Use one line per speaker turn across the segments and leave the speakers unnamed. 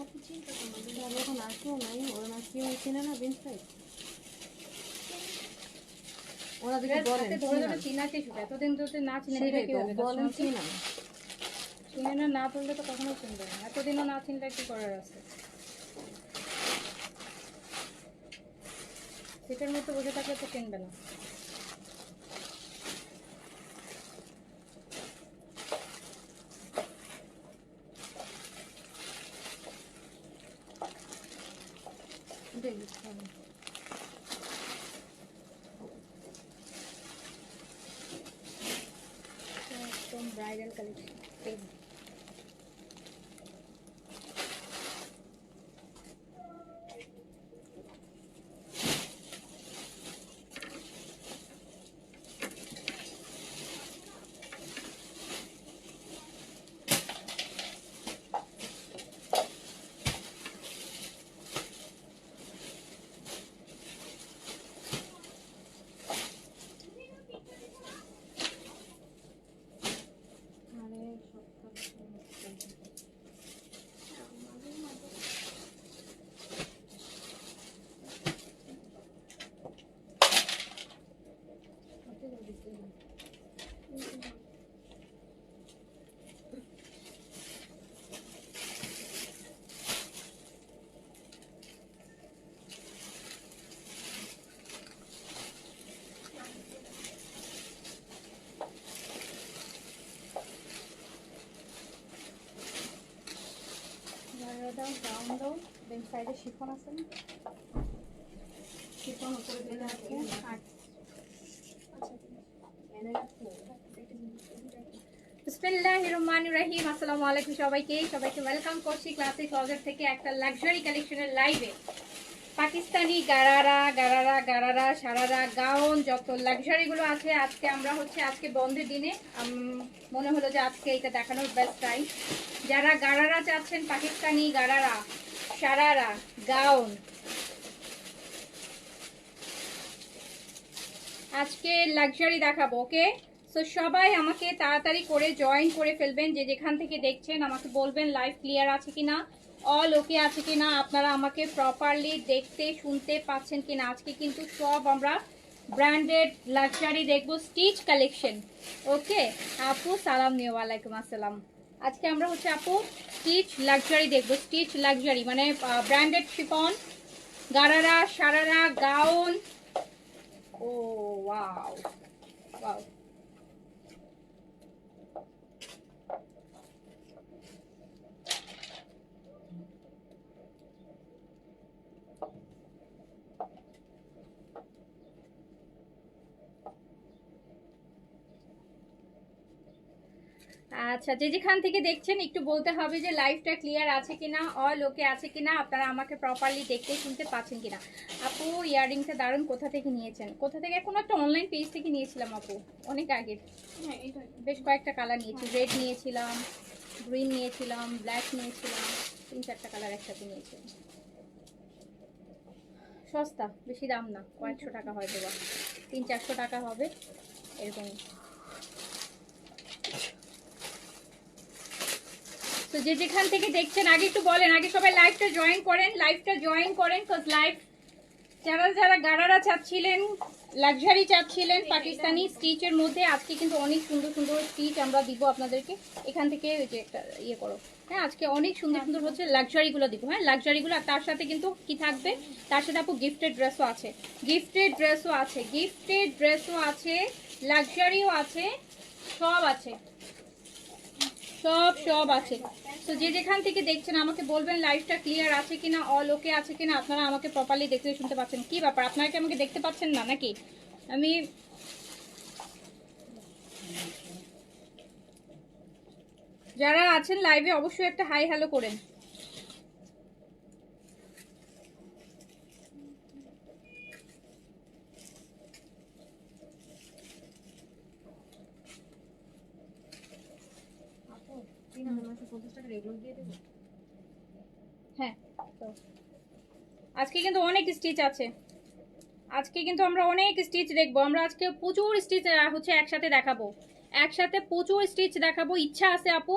এখন আসেও নাই, ওরা না কেউ চেনে না বেঞ্চ সাইড। ওরা দেখে বলেন
ধরে ধরে চিনাতে শুধু এতদিন তো না চিনে দিলে কি হবে?
বলেন চিনা
চিনে না না তুললে তো কখনো চিনবে না। এতদিনও না চিনলে কি করার আছে? সেটার মধ্যে বসে থাকলে তো চিনবে না। একদম ব্রাইডাল কালেকশন। দাও ডাউন দাও, বেন সাইডে শিফন আছে না? শিফন উপরে দিলে আছে। বিসমিল্লাহির রহমানির রহিম। আসসালামু আলাইকুম সবাইকে ওয়েলকাম করছি ক্লাসিক ক্লজেট থেকে একটা লাক্সারি কালেকশনের লাইভে। পাকিস্তানি গারারা সারারা গাউন যত লাক্সারিগুলো আছে আজকে আমরা আজকে বন্ধের দিনে মনে হলো যে আজকে এটা দেখানোর বেস্ট টাইম। যারা গারারা চাচ্ছেন, পাকিস্তানি গারারা সারারা গাউন, আজকে লাক্সারি দেখাবো। ওকে, সো সবাই আমাকে তাড়াতাড়ি করে জয়েন করে ফেলবেন। যে যেখান থেকে দেখছেন আমাকে বলবেন লাইভ ক্লিয়ার আছে কিনা, অল ওকে আছে কিনা, আপনারা আমাকে প্রপারলি দেখতে শুনতে পাচ্ছেন কিনা। আজকে কিন্তু সব আমরা ব্র্যান্ডেড লাক্সারি দেখবো, স্টিচ কালেকশন। ওকে আপু সালাম নিও। ওয়ালাইকুম আসসালাম। আজকে আমরা আপু স্টিচ লাক্সারি দেখবো। স্টিচ লাক্সারি মানে branded chiffon, gharara sharara gown. Oh wow wow, আচ্ছা যে যেখান থেকে দেখছেন একটু বলতে হবে যে লাইভটা ক্লিয়ার আছে কিনা, অল ওকে আছে কিনা, আপনারা আমাকে প্রপারলি দেখতে শুনতে পাচ্ছেন কিনা। আপু ইয়াররিংটা দারুণ, কোথা থেকে নিয়েছেন? কোথা থেকে? কোনো একটা অনলাইন পেজ থেকে নিয়েছিলাম আপু, অনেক আগে। বেশ কয়েকটা কালার নিয়েছি, রেড নিয়েছিলাম, গ্রিন নিয়েছিলাম, ব্ল্যাক নিয়েছিলাম, 3-4টা কালার একসাথে নিয়েছিলাম। সস্তা, বেশি দাম না, কয়েকশো টাকা হয়তো বা 300-400 টাকা হবে এরকমই। তো যে যেখান থেকে দেখছেন আগে একটু বলেন, আগে সবাই লাইভটা জয়েন করেন কজ লাইভ যারা গারারা চাচ্ছিলেন, লাক্সারি চাচ্ছিলেন পাকিস্তানি স্টিচের মধ্যে, আজকে কিন্তু অনেক সুন্দর সুন্দর স্টিচ আমরা দিব আপনাদেরকে। এখান থেকে যে একটা ইয়ে করো, হ্যাঁ আজকে অনেক সুন্দর সুন্দর লাক্সারিগুলো দিব। হ্যাঁ লাক্সারিগুলো, আর তার সাথে কিন্তু কি থাকবে, তার সাথে আপু গিফটেড ড্রেসও আছে, লাক্সারিও আছে, সব আছে, সব আছে। তো যে যেখান থেকে দেখছেন আমাকে বলবেন লাইভটা ক্লিয়ার আছে কিনা, অল ওকে আছে কিনা, আপনারা আমাকে প্রপারলি দেখতে শুনতে পাচ্ছেন। কি ব্যাপার, আপনারা কি আমাকে দেখতে পাচ্ছেন না নাকি? আমি যারা আছেন লাইভে অবশ্যই একটা হাই হ্যালো করেন। হ্যাঁ আজকে কিন্তু অনেক স্টিচ আছে, আজকে কিন্তু আমরা অনেক স্টিচ দেখবো। আমরা আজকে প্রচুর স্টিচ একসাথে দেখাবো, প্রচুর স্টিচ দেখাবো। ইচ্ছা আছে আপু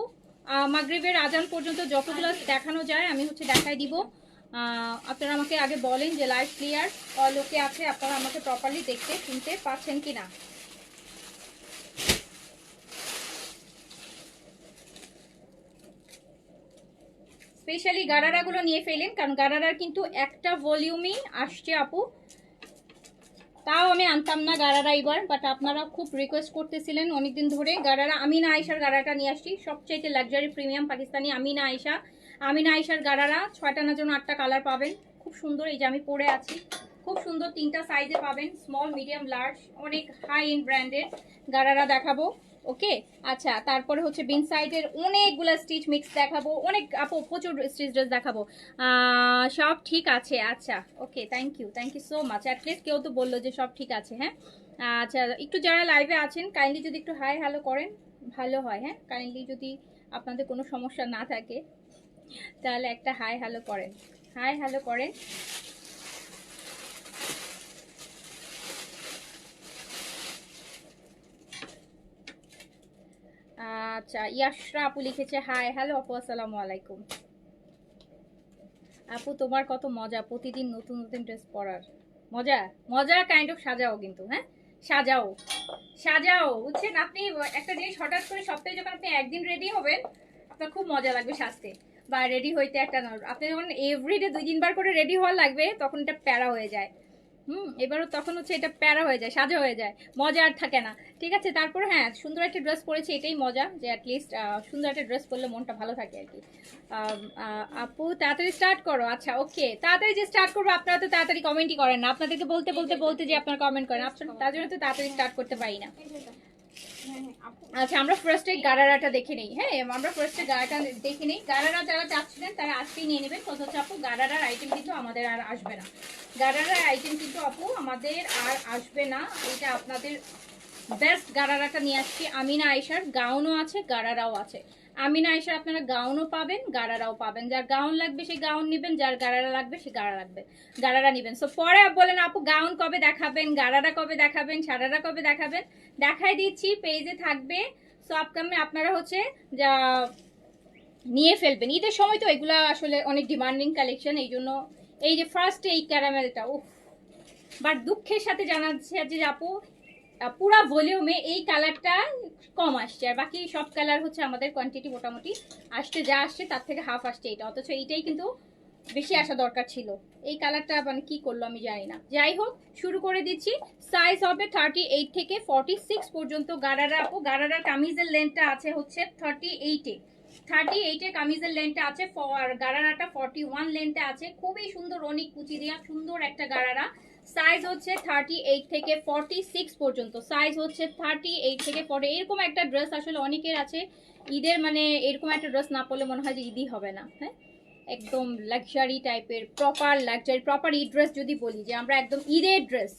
মাগরিবের আজান পর্যন্ত যতগুলো দেখানো যায় আমি হচ্ছে দেখাই দিব। আপনারা আমাকে আগে বলেন যে লাইভ ক্লিয়ার লোকে আছে, আপনারা আমাকে প্রপারলি দেখতে শুনতে পাচ্ছেন কিনা। স্পেশালি গারারাগুলো নিয়ে ফেলেন, কারণ গারারার কিন্তু একটা ভলিউমই আসছে আপু, তাও আমি আনতাম না গারারা এবার, বাট আপনারা খুব রিকোয়েস্ট করতেছিলেন অনেকদিন ধরে। গারারা আমিনা আয়েশার গারাটা নিয়ে আসছি, সবচাইতে লাক্সারি প্রিমিয়াম পাকিস্তানি আমিনা আয়েশার গারারা 6টা না যেন 8টা কালার পাবেন, খুব সুন্দর। এই যে আমি পরে আছি, খুব সুন্দর 3টা সাইজে পাবেন, স্মল, মিডিয়াম, লার্জ, অনেক হাই এন্ড ব্র্যান্ডের গারারা দেখাবো। ওকে, আচ্ছা, তারপরে হচ্ছে বিন সাইডের অনেকগুলো স্টিচ মিক্স দেখাবো, অনেক আপু প্রচুর স্টিচ ড্রেস দেখাবো। সব ঠিক আছে, আচ্ছা okay, thank you so much. At least কেউ তো বললো যে সব ঠিক আছে। হ্যাঁ, আচ্ছা, একটু যারা লাইভে আছেন কাইন্ডলি যদি একটু হাই হ্যালো করেন ভালো হয়। হ্যাঁ, কাইন্ডলি যদি আপনাদের কোনো সমস্যা না থাকে তাহলে একটা হাই হ্যালো করেন, হাই হ্যালো করেন। আচ্ছা, ইয়াশরা আপু লিখেছে হাই হ্যালো আপু, আসসালামু আলাইকুম। আপু তোমার কত মজা প্রতিদিন নতুন নতুন ড্রেস পরার, মজা মজা কাইন্ড অফ সাজাও কিন্তু। হ্যাঁ, সাজাও সাজাও, বুঝছেন? আপনি একটা জিনিস হঠাৎ করে সপ্তাহে যখন আপনি একদিন রেডি হবেন আপনার খুব মজা লাগবে সাজতে বা রেডি হইতে। একটা আপনি যখন এভরিডে 2-3 বার করে রেডি হওয়া লাগবে তখন এটা প্যারা হয়ে যায়। এবারও তখন হচ্ছে এটা প্যারা হয়ে যায়, সাজা হয়ে যায়, মজা আর থাকে না। ঠিক আছে, তারপরে হ্যাঁ, সুন্দর একটা ড্রেস পরেছি এটাই মজা, যে অ্যাটলিস্ট সুন্দর একটা ড্রেস পরলে মনটা ভালো থাকে আর কি। আপু তাড়াতাড়ি স্টার্ট করো। আচ্ছা ওকে, তাড়াতাড়ি যে স্টার্ট করবো, আপনারা তো তাড়াতাড়ি কমেন্টই করেন না, আপনাদেরকে বলতে বলতে বলতে যে আপনারা কমেন্ট করেন, তার জন্য তো তাড়াতাড়ি স্টার্ট করতে পারি না। আচ্ছা, আমরা ফার্স্টে গারারাটা দেখে নেই। হ্যাঁ, আমরা ফার্স্টে গারাটা দেখে নেই। গারারা যারা চাচ্ছিলেন তারা আজকেই নিয়ে নেবেন। কত হচ্ছে আপু, গারারার আইটেম কিন্তু আমাদের আর আসবে না, গারারার আইটেম কিন্তু আপু আমাদের আর আসবে না। এটা আপনাদের বেস্ট গারারাটা নিয়ে আসছি। আমিনা আয়েশার গাউনও আছে, গারারাও আছে। আমিনা আয়েশার আপনারা গাউনও পাবেন, গারারাও পাবেন। যার গাউন লাগবে সে গাউন নেবেন, যার গারারা লাগবে সে গারারা নেবেন। সো পরে বলেন আপু গাউন কবে দেখাবেন, গারারা কবে দেখাবেন, সারারা কবে দেখাবেন, দেখাই দিচ্ছি, পেজে থাকবে। সো আপকামে আপনারা হচ্ছে যা নিয়ে ফেলবেন। ঈদের সময় তো এগুলা আসলে অনেক ডিমান্ডিং কালেকশন, এই জন্য এই যে ফার্স্টে এই ক্যারামেলটা, উফ, বাট দুঃখের সাথে জানাচ্ছে যে আপু পুরা ভলিউমে এই কালারটা কম আসছে, আর বাকি সব কালার হচ্ছে আমাদের কোয়ান্টিটি মোটামুটি আসছে, যা আসছে তার থেকে হাফ আসছে এইটা, অথচ এইটাই কিন্তু বেশি আসা দরকার ছিল। এই কালারটা মানে কি করলো আমি জানি না। যাই হোক, শুরু করে দিচ্ছি। সাইজ হবে 38 থেকে 46 পর্যন্ত। গারারা আপু, গারারার কামিজের লেন্থটা আছে হচ্ছে 38 কামিজের লেন্থটা আছে, গারারাটা 41 লেন্থে আছে। খুবই সুন্দর, অনেক কুচি দেওয়া সুন্দর একটা গারারা। সাইজ হচ্ছে 38 থেকে 46 পর্যন্ত। সাইজ হচ্ছে 38 থেকে 40। এরকম একটা ড্রেস আসলে অনেকের আছে ঈদের, মানে এরকম একটা ড্রেস না পরলে মনে হয় যে ঈদই হবে না। হ্যাঁ, একদম লাক্সারি টাইপের, proper luxury, proper Eid dress যদি বলি যে আমরা একদম ঈদের ড্রেস।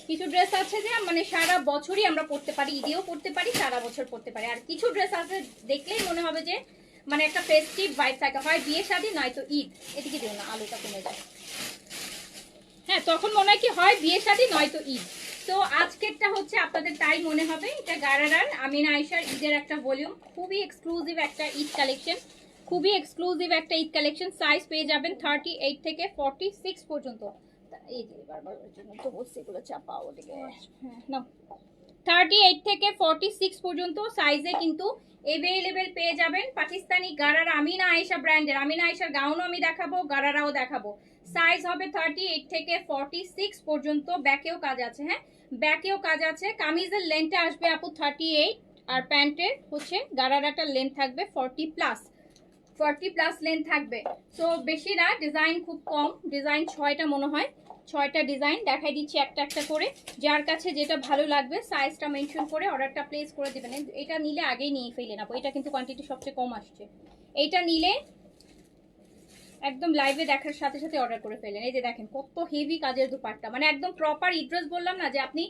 কিছু ড্রেস আছে যে মানে সারা বছরই আমরা পরতে পারি, ঈদেও পরতে পারি, সারা বছর পরতে পারি। আর কিছু ড্রেস আছে দেখলেই মনে হবে যে মানে একটা ফেস্টিভ ভাইব থাকে, হয় বিয়ে শাদী নয়তো ঈদ। এদিকে দিও না, আলোটা কমে যায়। হ্যাঁ, তখন মনে হয় কি হয় বিয়ে শাদী নয়তো ঈদ। তো আজকেরটা হচ্ছে আপনাদের তাই মনে হবে। এটা গারারার আমিনা আয়েশার ঈদের একটা ভলিউম, খুবই এক্সক্লুসিভ একটা ঈদ কালেকশন, খুবই এক্সক্লুসিভ একটা ঈদ কালেকশন। সাইজ পেয়ে যাবেন 38 থেকে 46 পর্যন্ত। এই যে বারবার জন্য তো বলছি এগুলো চাপাও ওদিকে। হ্যাঁ নাও, 38 থেকে 46 পর্যন্ত সাইজে কিন্তু এভেলেবেল পেয়ে যাবেন। পাকিস্তানি গারারা আমিনা আয়েশা ব্র্যান্ডের। আমিনা আয়েশার গাউনও আমি দেখাবো, গারারাও দেখাবো। সাইজ হবে 38 থেকে 46 পর্যন্ত। ব্যাকেও কাজ আছে। হ্যাঁ, ব্যাকেও কাজ আছে। কামিজের লেন্থটা আসবে আপু 38, আর প্যান্টের হচ্ছে গারারাটার লেন্থ থাকবে 40 প্লাস লেন্থ থাকবে। সো বেশি না, ডিজাইন খুব কম, ডিজাইন 6টা মনে হয়, 6টা ডিজাইন দেখাই দিচ্ছি একটা একটা করে। যার কাছে যেটা ভালো লাগবে সাইজটা মেনশন করে অর্ডারটা প্লেস করে দেবেন। এটা নিলে আগেই নিয়ে ফেলেন আপু, এটা কিন্তু কোয়ান্টিটি সবচেয়ে কম আসছে। এইটা নিলে একদম লাইভে দেখার সাথে সাথে অর্ডার করে ফেলেন। এই যে দেখেন কত হেভি কাজের দুপাট্টা, মানে একদম প্রপার ঈদ ড্রেস বললাম না যে আপনি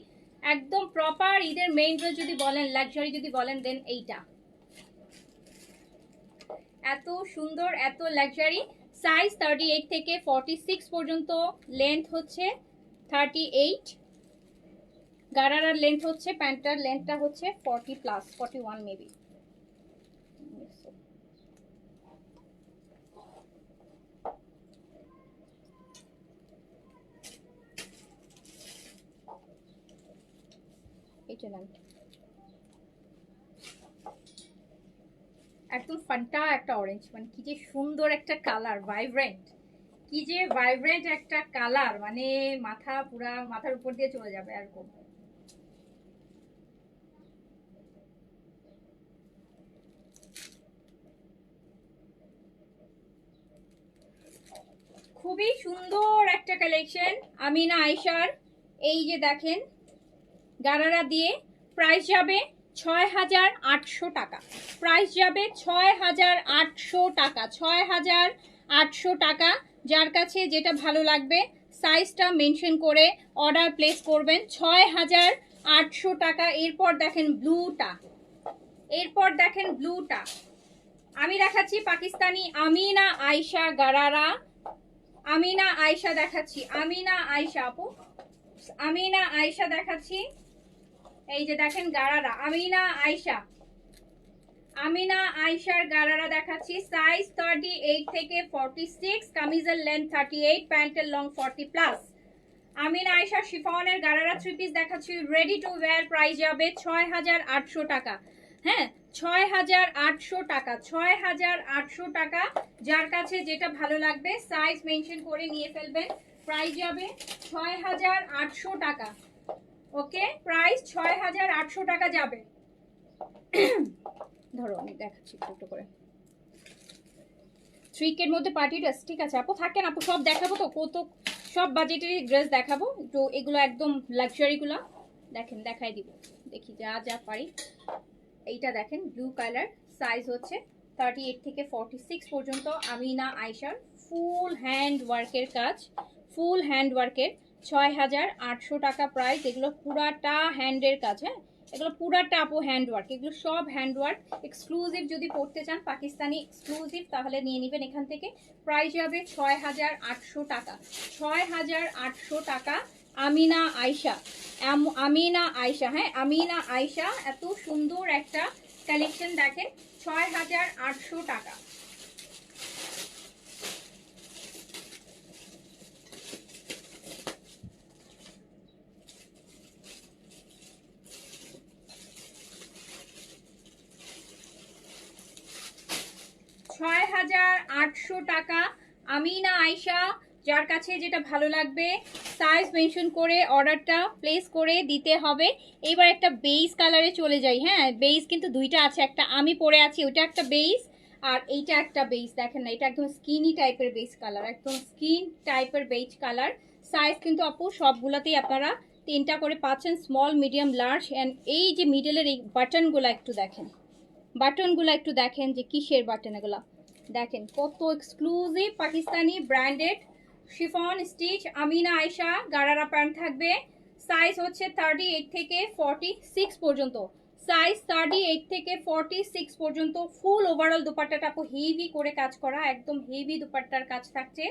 একদম প্রপার ঈদের মেইন ড্রেস যদি বলেন, লাক্সারি যদি বলেন, দেন এইটা এত সুন্দর, এত লাক্সারি। সাইজ 38 থেকে 46 পর্যন্ত। লেন্থ হচ্ছে 38, গারারার লেন্থ হচ্ছে, প্যান্টার লেন্থটা হচ্ছে 40 প্লাস, 41 মেবি। যে নেন, একদম ফান্টা একটা অরেঞ্জ, মানে কি যে সুন্দর একটা কালার, ভাইব্রেন্ট, কি যে ভাইব্রেন্ট একটা কালার, মানে মাথার উপর দিয়ে চলে যাবে এরকম। খুবই সুন্দর একটা কালেকশন আমিনা আয়েশার। এই যে দেখেন গারারা দিয়ে, প্রাইস যাবে ৬,৮০০ টাকা, প্রাইস যাবে ৬,৮০০ টাকা, ৬,৮০০ টাকা। যার কাছে যেটা ভালো লাগবে সাইজটা মেনশন করে অর্ডার প্লেস করবেন, ৬,৮০০ টাকা। এরপর দেখেন ব্লুটা, এরপর দেখেন ব্লুটা, আমি দেখাচ্ছি পাকিস্তানি আমিনা আয়েশা গারারা, আমিনা আয়েশা দেখাচ্ছি, আমিনা আয়েশা আপু, আমিনা আয়েশা দেখাচ্ছি। এই যে দেখেন গারারা, আমিনা আয়েশা, আমিনা আয়েশার গারারা দেখাচ্ছি। সাইজ 38 থেকে 46, কামিজের লেন্থ 38, প্যান্টের লং 40 প্লাস। আমিনা আয়েশা শিফনের গারারা 3 পিস দেখাচ্ছি, রেডি টু ওয়্যার। প্রাইস যাবে ৬,৮০০ টাকা। হ্যাঁ, ৬,৮০০ টাকা, ৬,৮০০ টাকা। যার কাছে যেটা ভালো লাগবে সাইজ মেনশন করে নিয়ে ফেলবেন। প্রাইস যাবে ৬,৮০০ টাকা। ওকে, প্রাইস ৬,৮০০ টাকা যাবে। ধরো আমি দেখাচ্ছি একটু করে। 3K এর মধ্যে পার্টি ড্রেস, ঠিক আছে আপু, থাকেন আপু, সব দেখাবো তো, কত সব বাজেটের ড্রেস দেখাবো। তো এগুলো একদম লাক্সারিগুলো দেখেন, দেখাই দিব, দেখি যা যা পারি। এইটা দেখেন ব্লু কালার, সাইজ হচ্ছে 38 থেকে 46 পর্যন্ত। আমিনা আয়েশার ফুল হ্যান্ড ওয়ার্কের কাজ, ফুল হ্যান্ড ওয়ার্কের, ৬,৮০০ টাকা প্রাইস। এগুলো পুরাটা হ্যান্ডের কাজ, হ্যাঁ এগুলো পুরাটা আপু হ্যান্ড ওয়ার্ক, এগুলো সব হ্যান্ড ওয়ার্ক। এক্সক্লুসিভ যদি পড়তে চান পাকিস্তানি এক্সক্লুসিভ, তাহলে নিয়ে নেবেন এখান থেকে। প্রাইস যাবে ৬,৮০০ টাকা, ৬,৮০০ টাকা। আমিনা আয়েশা, আমিনা আয়েশা, হ্যাঁ আমিনা আয়েশা, এত সুন্দর একটা কালেকশন দেখেন, ৬,৮০০ টাকা। ৳৬,৮০০ টাকা আমিনা আয়েশা। যার কাছে যেটা ভালো লাগবে সাইজ মেনশন করে অর্ডারটা প্লেস করে দিতে হবে। এবার একটা বেইজ কালারে চলে যাই। হ্যাঁ, বেইজ কিন্তু দুইটা আছে, একটা আমি পরে আছি ওইটা একটা বেইজ, আর এইটা একটা বেইজ। দেখেন না, এটা একদম স্কিনি টাইপের বেইজ কালার, একদম স্কিন টাইপের বেইজ কালার। সাইজ কিন্তু আপু সবগুলোতেই আপনারা 3টা করে পাচ্ছেন, স্মল মিডিয়াম লার্জ। অ্যান্ড এই যে মিডলের এই বাটনগুলো একটু দেখেন, বাটনগুলো একটু দেখেন যে কিসের বাটন এগুলো, দেখেন কত exclusive Pakistani branded chiffon stitch Amina Ayesha gharara pant থাকবে। সাইজ হচ্ছে 38 থেকে 46 পর্যন্ত, সাইজ 38 থেকে 46 পর্যন্ত। ফুল ওভারঅল দুপাট্টাটা আপু হেভি করে কাজ করা, একদম হেভি দুপাট্টার কাজ থাকছে।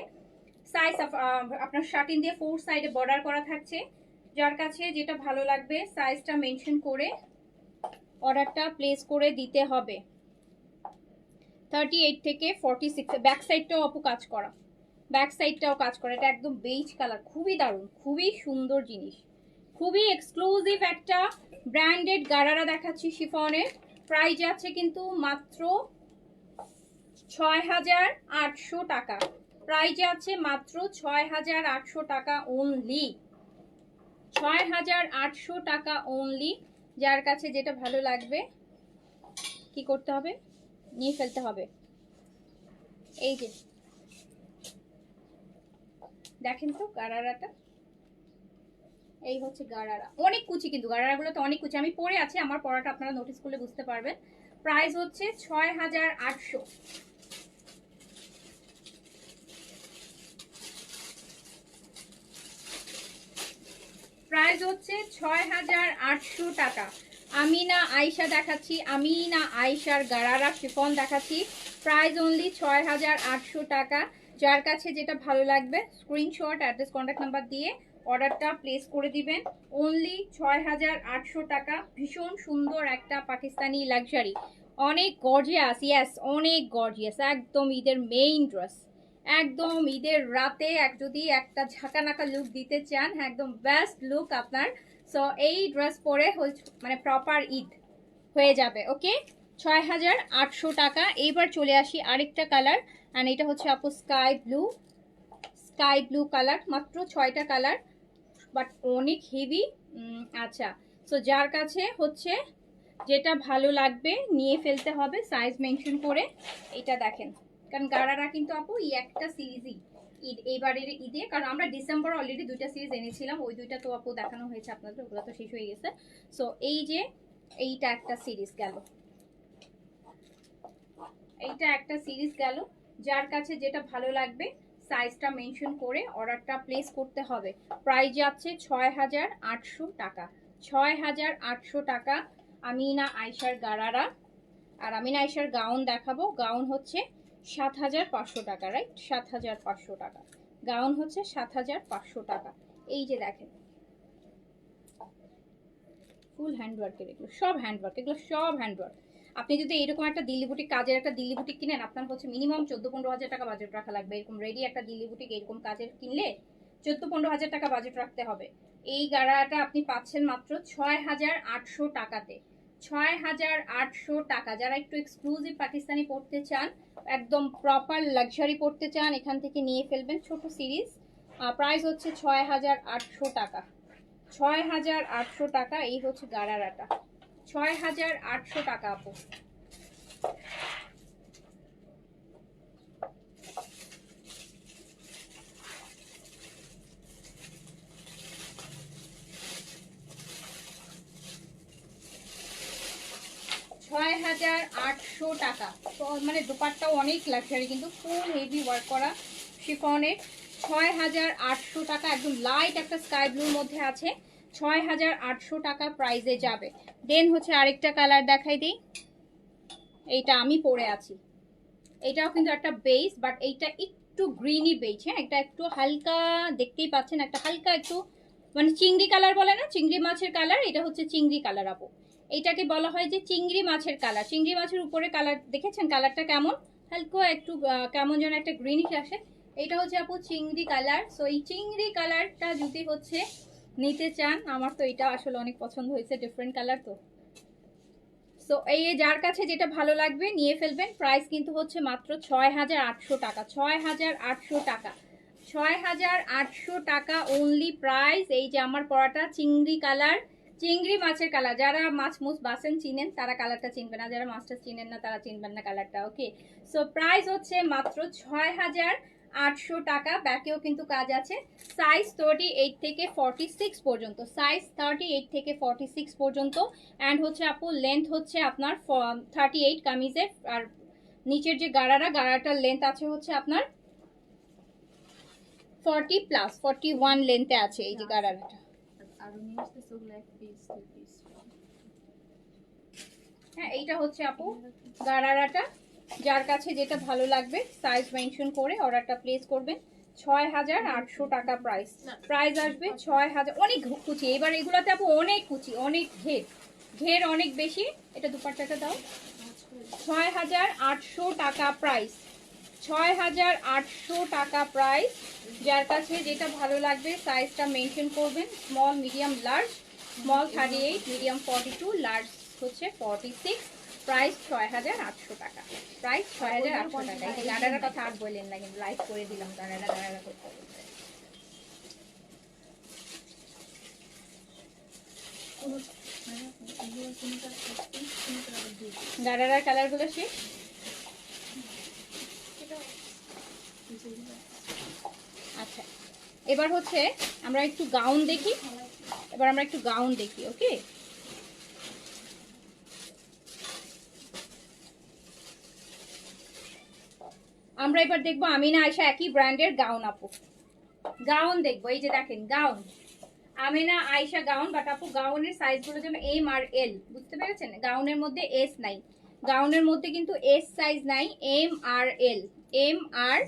সাইজ আপনার শার্টিন দিয়ে 4 সাইডে বর্ডার করা থাকছে। যার কাছে যেটা ভালো লাগবে সাইজটা মেনশন করে অর্ডারটা প্লেস করে দিতে হবে। 38 থেকে 46, ব্যাক সাইডটাও আপু কাজ করা, ব্যাক সাইডটাও কাজ করা। এটা একদম বেজ কালার, খুবই দারুণ, খুবই সুন্দর জিনিস, খুবই এক্সক্লুসিভ একটা ব্র্যান্ডেড গারারা দেখাচ্ছি শিফনের। প্রাইস আছে কিন্তু মাত্র ৬,৮০০ টাকা, প্রাইস আছে মাত্র ৬,৮০০ টাকা অনলি, ৬,৮০০ টাকা অনলি। যার কাছে যেটা ভালো লাগবে কি করতে হবে, নিয়ে ফেলতে হবে। এই যে দেখেন তো গারারাটা, এই হচ্ছে গারারা, অনেক কুচি কিন্তু গারারাগুলোতে অনেক কুচি। আমি পরে আছি, আমার পরাটা আপনারা নোটিস করলে বুঝতে পারবেন। প্রাইস হচ্ছে ৬,৮০০। প্রাইস হচ্ছে ৬,৮০০ টাকা। আমিনা আয়েশা দেখাচ্ছি, আমিনা আয়েশার গারারা শিফন দেখাচ্ছি। প্রাইস অনলি ৬,৮০০ টাকা। যার কাছে যেটা ভালো লাগবে স্ক্রিনশট, অ্যাড্রেস, কন্ট্যাক্ট নাম্বার দিয়ে অর্ডারটা প্লেস করে দিবেন। অনলি ৬,৮০০ টাকা। ভীষণ সুন্দর একটা পাকিস্তানি লাক্সারি, অনেক গর্জিয়াস, ইয়েস অনেক গর্জিয়াস, একদম ঈদের মেইন ড্রেস, একদম ঈদের রাতে যদি একটা ঝাঁকানাকা লুক দিতে চান, একদম বেস্ট লুক আপনার সো এই ড্রেস পরে মানে প্রপার ঈদ হয়ে যাবে। ওকে, 6800 টাকা। এইবার চলে আসি আরেকটা কালার, অ্যান্ড এটা হচ্ছে আপু স্কাই ব্লু কালার, মাত্র 6টা কালার, বাট অনেক হেভি। আচ্ছা, সো যার কাছে হচ্ছে যেটা ভালো লাগবে নিয়ে ফেলতে হবে সাইজ মেনশন করে। এটা দেখেন, কারণ গারারা কিন্তু আপু এই একটা সিরিজই ঈদ, এইবারের ঈদে, কারণ আমরা ডিসেম্বর অলরেডি 2টা সিরিজ এনেছিলাম, ওই 2টা তো আপু দেখানো হয়েছে আপনাদের, ওগুলো তো শেষ হয়ে গেছে। সো এই যে এইটা একটা সিরিজ গেল, এইটা একটা সিরিজ গেল। যার কাছে যেটা ভালো লাগবে সাইজটা মেনশন করে অর্ডারটা প্লেস করতে হবে। প্রাইস যাচ্ছে 6800 টাকা, 6800 টাকা। আমিনা আয়েশার গারারা, আর আমিনা আয়েশার গাউন দেখাবো। গাউন হচ্ছে 7500 টাকা, রাইট? 7500 টাকা গাউন হচ্ছে 7500 টাকা। এই যে দেখেন ফুল হ্যান্ডওয়ার্কের, এগুলো সব হ্যান্ডওয়ার্ক, এগুলো সব হ্যান্ডওয়ার্ক। আপনি যদি এরকম একটা দিল্লি বুটিক কাজের একটা দিল্লি বুটিক কিনেন, আপনার হচ্ছে মিনিমাম 14-15 হাজার টাকা বাজেট রাখা লাগবে। এরকম রেডি একটা দিল্লি বুটিক এরকম কাজের কিনলে 14-15 হাজার টাকা বাজেট রাখতে হবে। এই গাড়াটা আপনি পাচ্ছেন মাত্র 6800 টাকাতে, 6800 টাকা। যারা একটু এক্সক্লুসিভ পাকিস্তানি পড়তে চান, একদম প্রপার লাক্সারি পড়তে চান, এখান থেকে নিয়ে ফেলবেন। ছোট সিরিজ, প্রাইস হচ্ছে 6800 টাকা, 6800 টাকা। এই হচ্ছে গারারাটা, 6800 টাকা আপু। টাকা। তো মানে দোপাট্টাও অনেক লাক্সারি, কিন্তু ফুল হেভি ওয়ার্ক করা শিফনের। 6800 টাকা, একদম লাইট একটা স্কাই ব্লুর মধ্যে আছে, 6800 টাকা প্রাইসে যাবে। দেন হচ্ছে আরেকটা কালার দেখাই দিই, এইটা আমি পরে আছি। এটাও কিন্তু একটা বেস, বাট এইটা একটু গ্রিনি বেজ, হ্যাঁ, এটা একটু হালকা, দেখতেই পাচ্ছেন একটা হালকা একটু মানে চিংড়ি কালার বলে না, চিংড়ি মাছের কালার, এটা হচ্ছে চিংড়ি কালার আপু। এইটাকে বলা হয় যে চিংড়ি মাছের কালার। চিংড়ি মাছের উপরে কালার দেখেছেন, কালারটা কেমন হালকা একটু কেমন যেন একটা গ্রিনিশ আসে, এটা হচ্ছে আপু চিংড়ি কালার। সো এই চিংড়ি কালারটা যদি হচ্ছে নিতে চান, আমার তো এটা আসলে অনেক পছন্দ হয়েছে, ডিফারেন্ট কালার তো। সো এই যার কাছে যেটা ভালো লাগবে নিয়ে ফেলবেন। প্রাইস কিন্তু হচ্ছে মাত্র 6800 টাকা, 6800 টাকা, 6800 টাকা অনলি প্রাইস। এই যে আমার পরাটা চিংড়ি কালার, চিংড়ি মাছের কালার। যারা মাছ মুছ বাসেন চিনেন তারা কালারটা চিনবেন না, যারা মাছটা চিনেন না তারা চিনবেন না কালারটা। ওকে, সো প্রাইস হচ্ছে মাত্র 6800 টাকা। ব্যাকেও কিন্তু কাজ আছে। সাইজ 38 থেকে 46 পর্যন্ত, সাইজ 38 থেকে 46 পর্যন্ত। অ্যান্ড হচ্ছে আপু লেন্থ হচ্ছে আপনার 38 কামিজের, আর নিচের যে গাড়াটার লেন্থ আছে হচ্ছে আপনার 40+, 41 লেন্থে আছে এই যে গাড়াটা। হ্যাঁ, এইটা হচ্ছে আপু গাড়ারাটা। যার কাছে যেটা ভালো লাগবে সাইজ মেনশন করে অর্ডারটা প্লেস করবেন। 6800 টাকা প্রাইস, প্রাইস আসবে 6000। অনেক কুচি, এবার এগুলাতে আপু অনেক কুচি, অনেক ঘের অনেক বেশি। এটা দুপাট্টাটা দাও। 6800 টাকা প্রাইস, 6800 টাকা প্রাইস। যার কাছে যেটা ভালো লাগবে সাইজটা মেনশন করবেন। Small, medium, large. Small 38, medium 42, large হচ্ছে 46। প্রাইস 6800 টাকা, প্রাইস 6800 টাকা। এই গাড়ার কথা আর বললেন না, কিন্তু লাইক করে দিলাম গাড়ারা করতে বলতে। গাড়ারার কালারগুলো শেষ। আচ্ছা, এবার হচ্ছে আমরা একটু গাউন দেখি। ওকে, আমরা এবার দেখবো আমিনা আয়েশা একই ব্র্যান্ডের গাউন আপু। গাউন দেখবো, এই যে দেখেন gown, Amina Ayesha gown. But আপু গাউনের সাইজগুলো যেন এম আর এল, বুঝতে পেরেছেন? গাউনের মধ্যে এস নাই, গাউনের মধ্যে কিন্তু এস সাইজ নাই, এম আর এল, এম আর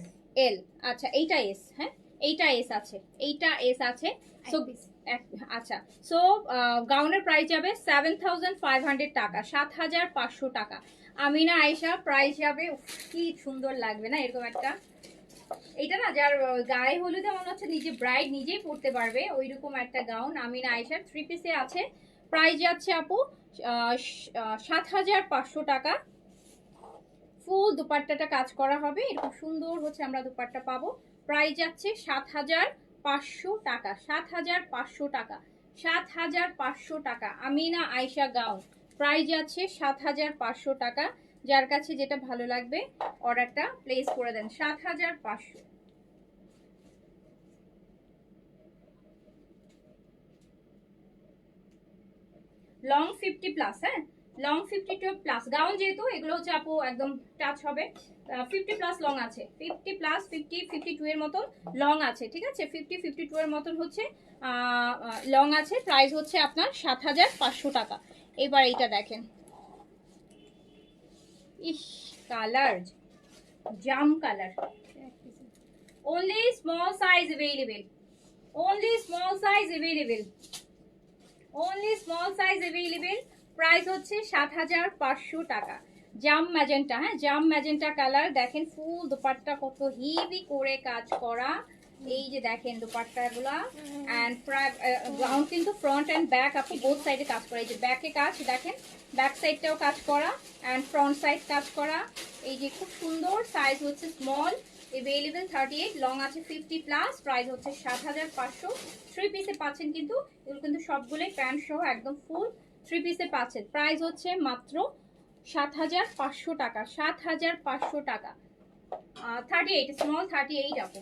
এল। আচ্ছা, এইটা এস, হ্যাঁ এইটা এস আছে, এইটা এস আছে। সো আচ্ছা, সো গাউনের প্রাইস যাবে 7500 টাকা, 7500 টাকা। আমিনা আয়েশা প্রাইস যাবে, কি সুন্দর লাগবে না এরকম একটা এটা না যার গায়ে হলুদে মনে হচ্ছে নিজে ব্রাইড নিজেই পরতে পারবে ওইরকম একটা গাউন আমিনা আয়েশার 3 পিসে আছে। প্রাইস যাচ্ছে আপু ৭,৫০০ টাকা। ফুল দুপাট্টাটা কাজ করা হবে, এরকম সুন্দর হচ্ছে আমরা দুপাট্টা পাবো। প্রাইস যাচ্ছে ৭,৫০০ টাকা, ৭,৫০০ টাকা, ৭,৫০০ টাকা। আমিনা আয়েশা গাউন প্রাইস যাচ্ছে ৭,৫০০ টাকা। যার কাছে যেটা ভালো লাগবে অর্ডারটা প্লেস করে দেন। ৭,৫০০। লং 50 প্লাস, হ্যাঁ লং 52 প্লাস গাউন, যেহেতু এগুলো হচ্ছে আপু একদম টাচ হবে। 50 প্লাস লং আছে, 50 প্লাস 50 52 এর মতন লং আছে, ঠিক আছে 50 52 এর মতন হচ্ছে লং আছে। প্রাইস হচ্ছে আপনার ৭,৫০০ টাকা। এবার এইটা দেখেন, ইস কালার জাম colour, only small size available, only small size available, only small size available। Price হচ্ছে ৭,৫০০ টাকা। জাম ম্যাজেন্টা, হ্যাঁ জাম ম্যাজেন্টা কালার, দেখেন ফুল দুপাট্টা কত হেভি করে কাজ করা। এই যে দেখেন দুপাট্টাগুলা এন্ড গ্রাউন্ড কিন্তু ফ্রন্ট এন্ড ব্যাক আপনি বোথ সাইডে কাজ করা। এই যে ব্যাকে কাজ দেখেন, ব্যাক সাইডটাও কাজ করা এন্ড ফ্রন্ট সাইড কাজ করা। এই যে খুব সুন্দর, সাইজ হচ্ছে স্মল अवेलेबल 38, লং আছে 50 প্লাস। প্রাইস হচ্ছে ৭,৫০০। 3 পিসে পাচ্ছেন কিন্তু, এগুলো কিন্তু সবগুলোই প্যান্ট সহ একদম ফুল 3 পিসে পাচ্ছেন। প্রাইস হচ্ছে মাত্র ৭,৫০০ টাকা, ৭,৫০০ টাকা। 38 স্মল 38 আপু।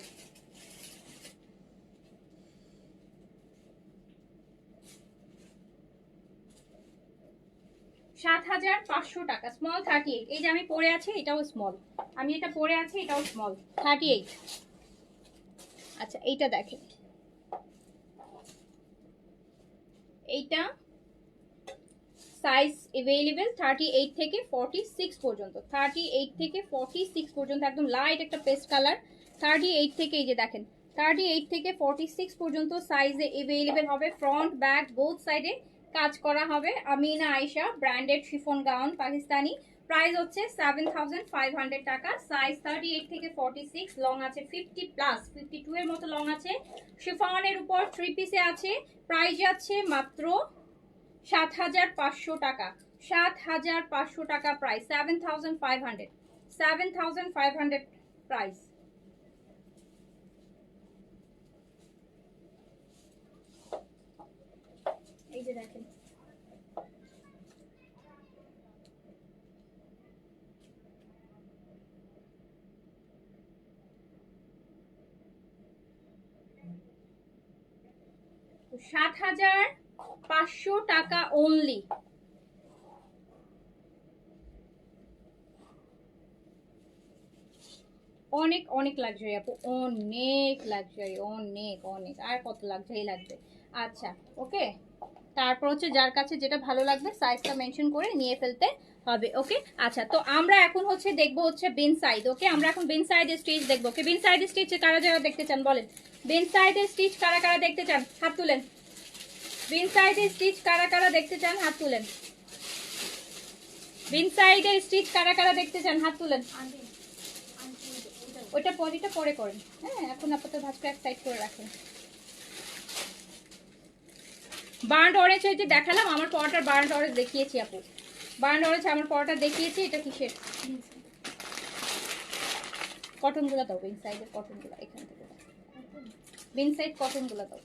৭,৫০০ টাকা স্মল 38। এই যে আমি পরে আছি এটাও স্মল, আমি এটা পরে আছি এটাও স্মল 38। আচ্ছা এইটা দেখেন, এইটা সাইজ अवेलेबल 38 থেকে 46 পর্যন্ত, 38 থেকে 46 পর্যন্ত, একদম লাইট একটা পেস্ট কালার। 38 থেকে এই যে দেখেন 38 থেকে 46 পর্যন্ত সাইজে अवेलेबल হবে। ফ্রন্ট ব্যাক বোথ সাইডে কাজ করা হবে। Amina Ayesha branded chiffon gown Pakistani. Price হচ্ছে 7,500 টাকা। সাইজ 38 থেকে 46, লং আছে 50 প্লাস 52 এর মতো লং আছে। শিফনের উপর 3 পিসে আছে। প্রাইস যাচ্ছে মাত্র ৭,৫০০ টাকা, ৭,৫০০ টাকা প্রাইস, 7,500, 7,500 প্রাইস। এই যে দেখেন $7,500 টাকা অনলি। অনেক অনেক লাক্সারি আপু, অনেক লাক্সারি, অনেক অনেক, আর কত লাক্সারি লাগবে। আচ্ছা ওকে, তারপর হচ্ছে যার কাছে যেটা ভালো লাগবে সাইজটা মেনশন করে নিয়ে ফেলতে হবে। ওকে আচ্ছা, তো আমরা এখন হচ্ছে দেখবো হচ্ছে বিন সাইড। ওকে আমরা এখন বিন সাইডের স্টিচ দেখবো। ওকে বিন সাইডের স্টিচ কারা যারা দেখতে চান বলেন, বিন সাইডের স্টিচ কারা কারা দেখতে চান হাত তুলেন। বিন সাইডের স্টিচ কারা কারা দেখতে চান হাত তুলেন। বিন সাইডের স্টিচ কারা কারা দেখতে চান হাত তুলেন। ওইটা পরিটা পরে করেন, হ্যাঁ এখন আপাতত ভাঁজটা এক সাইড করে রাখেন। বার্ন্ড অরেঞ্জ হয়েছে দেখালাম, আমার পরোটার বার্ন্ড অরেঞ্জ দেখিয়েছি আপু, বার্ন্ড অরেঞ্জ আমার পরোটা দেখিয়েছি। এটা কিসের কটনগুলো দাও, বিন সাইডের কটনগুলো এখান থেকে দাও, বিন সাইড কটনগুলো দাও।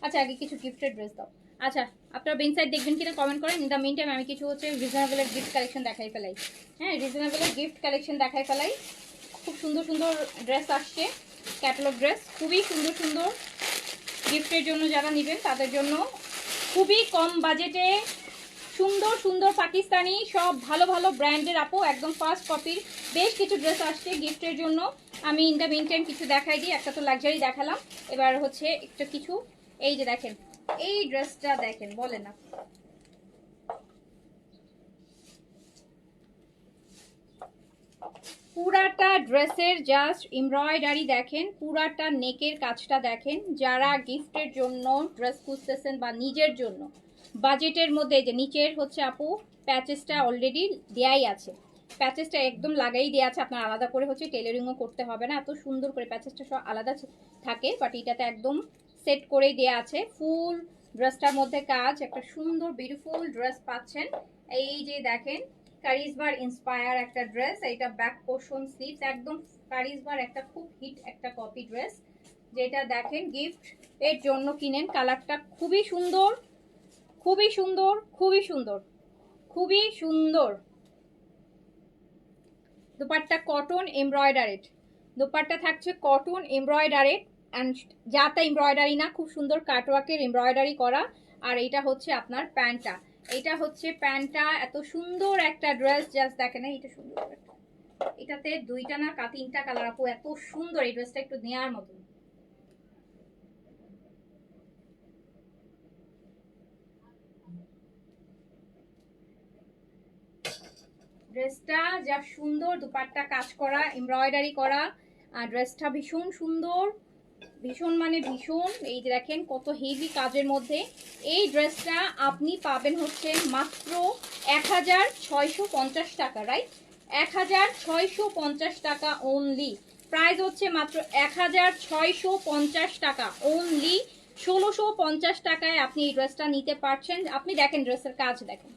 আচ্ছা আগে কিছু গিফটের ড্রেস দাও। আচ্ছা আপনারা বিন সাইড দেখবেন কিনা কমেন্ট করেন। ইন দ্য মিন টাইম আমি কিছু হচ্ছে রিজনেবলের গিফট কালেকশন দেখাই ফেলাই। হ্যাঁ রিজনেবলের গিফট কালেকশন দেখাই ফেলাই। খুব সুন্দর সুন্দর ড্রেস আসছে, ক্যাটালগ ড্রেস খুবই সুন্দর সুন্দর। গিফটের জন্য যারা নেবেন তাদের জন্য খুবই কম বাজেটে সুন্দর সুন্দর পাকিস্তানি সব ভালো ভালো ব্র্যান্ডের আপু একদম ফার্স্ট কপির বেশ কিছু ড্রেস আসছে গিফটের জন্য। আমি ইন দ্য মিন টাইম কিছু দেখাই দিই। একটা তো লাক্সারি দেখালাম, এবার হচ্ছে একটা কিছু। এই যে দেখেন এই ড্রেসটা দেখেন, বলেন না পুরাটা ড্রেসের জাস্ট এমব্রয়ডারি দেখেন, পুরাটা নেকের কাজটা দেখেন। যারা গিফটের জন্য ড্রেস খুঁজতেছেন বা নিজের জন্য বাজেটের মধ্যে, যে নিচের হচ্ছে আপু প্যাচেসটা অলরেডি দেয়াই আছে, প্যাচেসটা একদম লাগাই দেওয়া আছে, আপনার আলাদা করে হচ্ছে টেলারিংও করতে হবে না, এত সুন্দর করে প্যাচেসটা সব আলাদা থাকে, বাট এটাতে একদম সেট করেই দেওয়া আছে। ফুল ড্রেসটার মধ্যে কাজ, একটা সুন্দর বিউটিফুল ড্রেস পাচ্ছেন। এই যে দেখেন কারিজমার ইন্সপায়ার একটা ড্রেস, এটা ব্যাক পোর্শন স্লিভস, একদম কারিজমার একটা খুব হিট একটা কপি ড্রেস, যেটা দেখেন গিফট এর জন্য কিনেন। কালারটা খুবই সুন্দর, খুবই সুন্দর, খুবই সুন্দর, খুবই সুন্দর। দুপাট্টা কটন এমব্রয়ডারিড, দুপাট্টা থাকছে কটন এমব্রয়ডারিড অ্যান্ড যাতে এমব্রয়ডারি না, খুব সুন্দর কাটওয়ার্কের এমব্রয়ডারি করা। আর এটা হচ্ছে আপনার প্যান্টটা, এটা হচ্ছে প্যান্টটা, এত সুন্দর একটা ড্রেস, জাস্ট দেখেন এটা সুন্দর, এটাতে দুইটা না তিনটা কালার আপু, এত সুন্দর এই ড্রেসটা, একটু নেওয়ার মতো। ড্রেসটা যা সুন্দর, দুপাট্টা কাজ করা এমব্রয়ডারি করা, আর ড্রেসটা ভীষণ সুন্দর, ভীষণ মানে ভীষণ। এই যে দেখেন কত হেভি কাজের মধ্যে। এই ড্রেসটা আপনি পাবেন হচ্ছে মাত্র 1650 টাকা, রাইট? 1650 টাকা অনলি। প্রাইস হচ্ছে মাত্র 1650 টাকা অনলি। 1650 টাকায় আপনি এই ড্রেসটা নিতে পারছেন। আপনি দেখেন ড্রেসের কাজ দেখেন,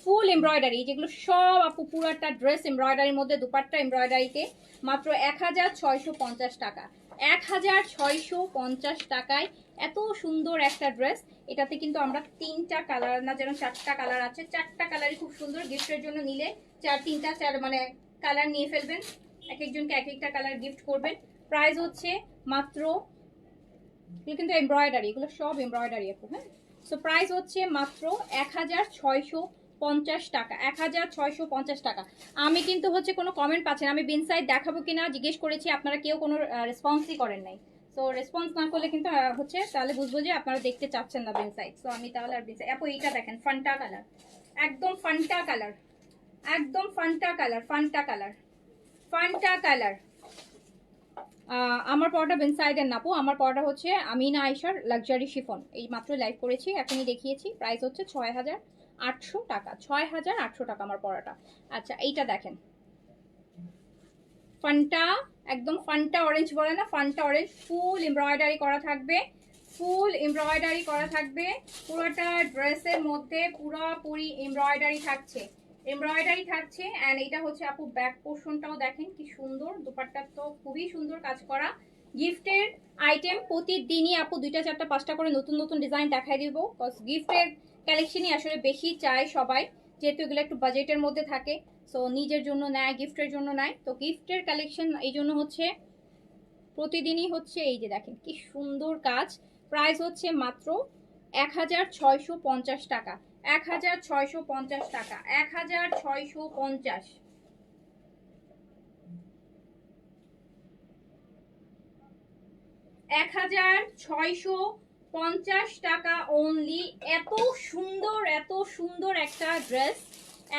ফুল এমব্রয়ডারি, যেগুলো সব আপু পুরাটা ড্রেস এমব্রয়ডারির মধ্যে, দুপাট্টা এমব্রয়ডারিতে, মাত্র 1650 টাকা। 1650 টাকায় এত সুন্দর একটা ড্রেস। এটাতে কিন্তু আমরা তিনটা কালার না যেন চারটা কালার আছে, চারটা কালারই খুব সুন্দর। গিফটের জন্য নিলে তিনটা মানে কালার নিয়ে ফেলবেন, এক একজনকে এক একটা কালার গিফট করবেন। প্রাইস হচ্ছে মাত্র, কিন্তু এমব্রয়ডারি, এগুলো সব এমব্রয়ডারি আপু, হ্যাঁ। সো প্রাইস হচ্ছে মাত্র 1650 টাকা, 1650 টাকা। আমি কিন্তু হচ্ছে কোনো কমেন্ট পাচ্ছেন, আমি বিন সাইড দেখাবো কিনা জিজ্ঞেস করেছি, আপনারা কেউ কোনো রেসপন্সই করেন নাই। সো রেসপন্স না করলে কিন্তু হচ্ছে তাহলে বুঝবো যে আপনারা দেখতে চাচ্ছেন না বিন সাইড। সো আমি তাহলে আর বিন সাইড আপু, এইটা দেখেন ফান্টা কালার, একদম ফান্টা কালার, একদম Fanta colour, Fanta colour, Fanta colour. আমার পড়াটা বেনসাইডের নাপু, আমার পড়াটা হচ্ছে আমিনা আয়েশার লাক্সারি শিফন, এই মাত্র লাইভ করেছি, এখনই দেখিয়েছি। প্রাইস হচ্ছে 6800 টাকা, 6800 টাকা আমার পড়াটা। আচ্ছা এইটা দেখেন ফান্টা, একদম ফান্টা অরেঞ্জ বলে না, ফান্টা অরেঞ্জ, ফুল এমব্রয়ডারি করা থাকবে, ফুল এমব্রয়ডারি করা থাকবে পুরোটা ড্রেসের মধ্যে, পুরোপুরি এমব্রয়ডারি থাকছে, এমব্রয়ডারি থাকছে। অ্যান্ড এটা হচ্ছে আপু ব্যাক পোর্শনটাও দেখেন কি সুন্দর, দুপাট্টা তো খুবই সুন্দর কাজ করা। গিফটের আইটেম প্রতিদিনই আপু 2টা 4টা 5টা করে নতুন নতুন ডিজাইন দেখাই দিব, বিকজ গিফটের কালেকশনই আসলে বেশি চায় সবাই, যেহেতু এগুলো একটু বাজেটের মধ্যে থাকে। সো নিজের জন্য নেয়, গিফটের জন্য নেয়, তো গিফটের কালেকশন এই জন্য হচ্ছে প্রতিদিনই হচ্ছে। এই যে দেখেন কি সুন্দর কাজ। প্রাইস হচ্ছে মাত্র 1650 টাকা, 1650 টাকা, 1650, 1650 টাকা অনলি। এত সুন্দর, এত সুন্দর একটা ড্রেস,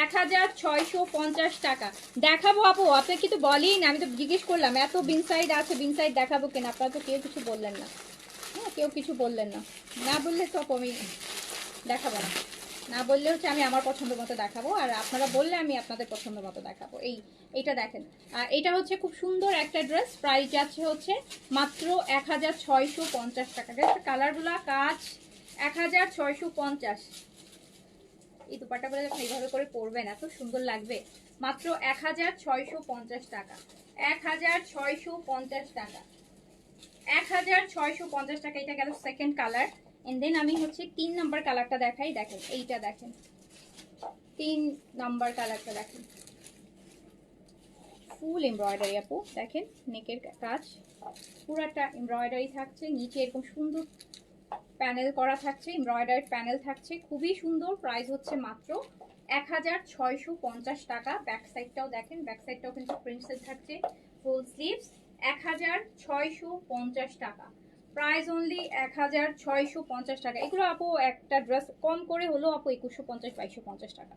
1650 টাকা। দেখাবো আপু, আপনি কিন্তু বলেই না, আমি তো জিজ্ঞেস করলাম এত বিন সাইড আছে, বিন সাইড দেখাবো কিনা, আপনারা তো কেউ কিছু বললেন না, হ্যাঁ কেউ কিছু বললেন না, না বললে তো আমি দেখাবো না, না বললে হচ্ছে আমি আমার পছন্দ মতো দেখাবো, আর আপনারা বললে আমি আপনাদের পছন্দ মতো দেখাবো। এইটা দেখেন, এটা হচ্ছে খুব সুন্দর একটা ড্রেস, প্রাইস যাচ্ছে হচ্ছে মাত্র 1650 টাকা। ড্রেসের কালারগুলা কাজ 1650। এই দুপাট্টাগুলো যখন এইভাবে করে পরবেন এত সুন্দর লাগবে। মাত্র 1650 টাকা, 1650 টাকা, 1650 টাকা। এটা গেল সেকেন্ড কালার। এন্ড দেন আমি হচ্ছে 3 নাম্বার কালারটা দেখাই, দেখেন এইটা দেখেন, 3 নাম্বার কালারটা দেখেন, ফুল এমব্রয়ডারি আপু, দেখেন নেকের কাজ পুরাটা এমব্রয়ডারি থাকছে, নিচে এরকম সুন্দর প্যানেল করা থাকছে, এমব্রয়ডারি প্যানেল থাকছে, খুবই সুন্দর। প্রাইস হচ্ছে মাত্র 1650 টাকা। ব্যাক সাইডটাও দেখেন, ব্যাক সাইডটাও কিন্তু প্রিন্সেস থাকছে, ফুল স্লিভস, 1650 টাকা। প্রাইস অনলি 1650 টাকা। এগুলো আপু একটা ড্রেস কম করে হলো আপু 2150 2250 টাকা,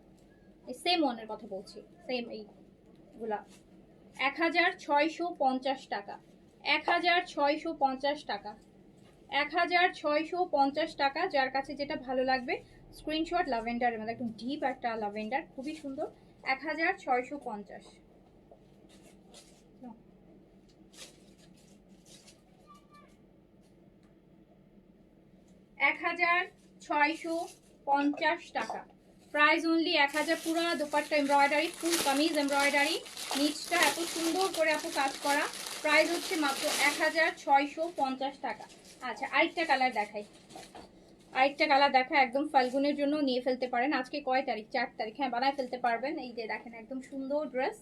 এই সেম ওয়ানের কথা বলছি, সেম এইগুলা 1650 টাকা, 1650 টাকা, 1650 টাকা। যার কাছে যেটা ভালো লাগবে স্ক্রিনশট ল্যাভেন্ডারের মধ্যে একদম ডিপ একটা ল্যাভেন্ডার, খুবই সুন্দর। 1650। 1650 টাকা প্রাইস অনলি। 1000। পুরো দোপাট্টা এমব্রয়ডারি, ফুল কামিজ এমব্রয়ডারি, নিচটা এত সুন্দর করে আপু কাজ করা। প্রাইস হচ্ছে মাত্র 1650 টাকা। আচ্ছা আরেকটা কালার দেখাই, আরেকটা কালার দেখা, একদম ফাল্গুনের জন্য নিয়ে ফেলতে পারেন। আজকে কয় তারিখ? 4 তারিখ। হ্যাঁ বানায় ফেলতে পারবেন। এই যে দেখেন একদম সুন্দর ড্রেস,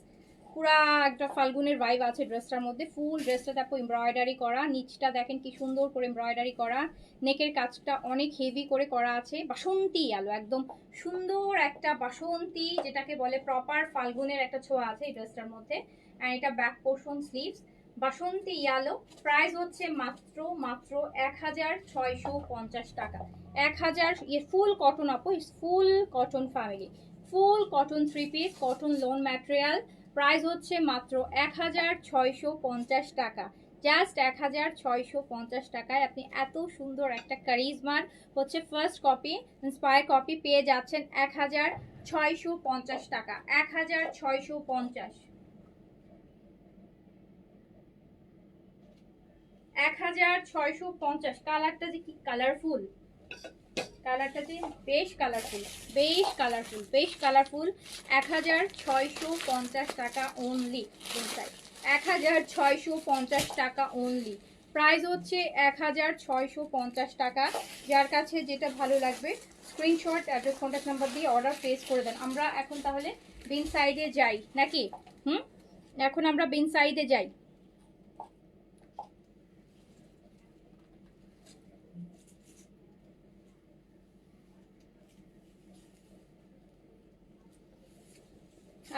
পুরা একটা ফাল্গুনের ভাইব আছে ড্রেসটার মধ্যে। ফুল ড্রেসটা দেখো এমব্রয়ডারি করা, নিচটা দেখেন কি সুন্দর করে এমব্রয়ডারি করা, নেকের কাজটা অনেক হেভি করে করা আছে। বাসন্তী আলো, একদম সুন্দর একটা বাসন্তী, যেটাকে বলে প্রপার ফাল্গুনের একটা ছোঁয়া আছে এই ড্রেসটার মধ্যে। আর এটা ব্যাক পোর্শন স্লিভস, বাসন্তী ইয়ালো। প্রাইস হচ্ছে মাত্র মাত্র 1650 টাকা। 1000। ফুল কটন আপু, ফুল কটন ফ্যামিলি, ফুল cotton 3 piece, cotton loan material. Price হচ্ছে মাত্র 1650 টাকা। জাস্ট 1650 টাকায় আপনি এত সুন্দর একটা কারিজমার হচ্ছে ফার্স্ট কপি, ইন্সপায়ার কপি পেয়ে যাচ্ছেন 1650 টাকা। 1650। 1650। কালারটা যে কি কালারফুল, কালারটা যে বেশ কালারফুল, বেশ কালারফুল, বেশ কালারফুল। 1650 টাকা অনলি। 1650 টাকা অনলি। প্রাইস হচ্ছে 1650 টাকা। যার কাছে যেটা ভালো লাগবে স্ক্রিনশট, অ্যাড্রেস, কন্ট্যাক্ট নাম্বার দিয়ে অর্ডার প্লেস করে দেন। আমরা এখন তাহলে বিন সাইডে যাই নাকি? এখন আমরা বিন সাইডে যাই।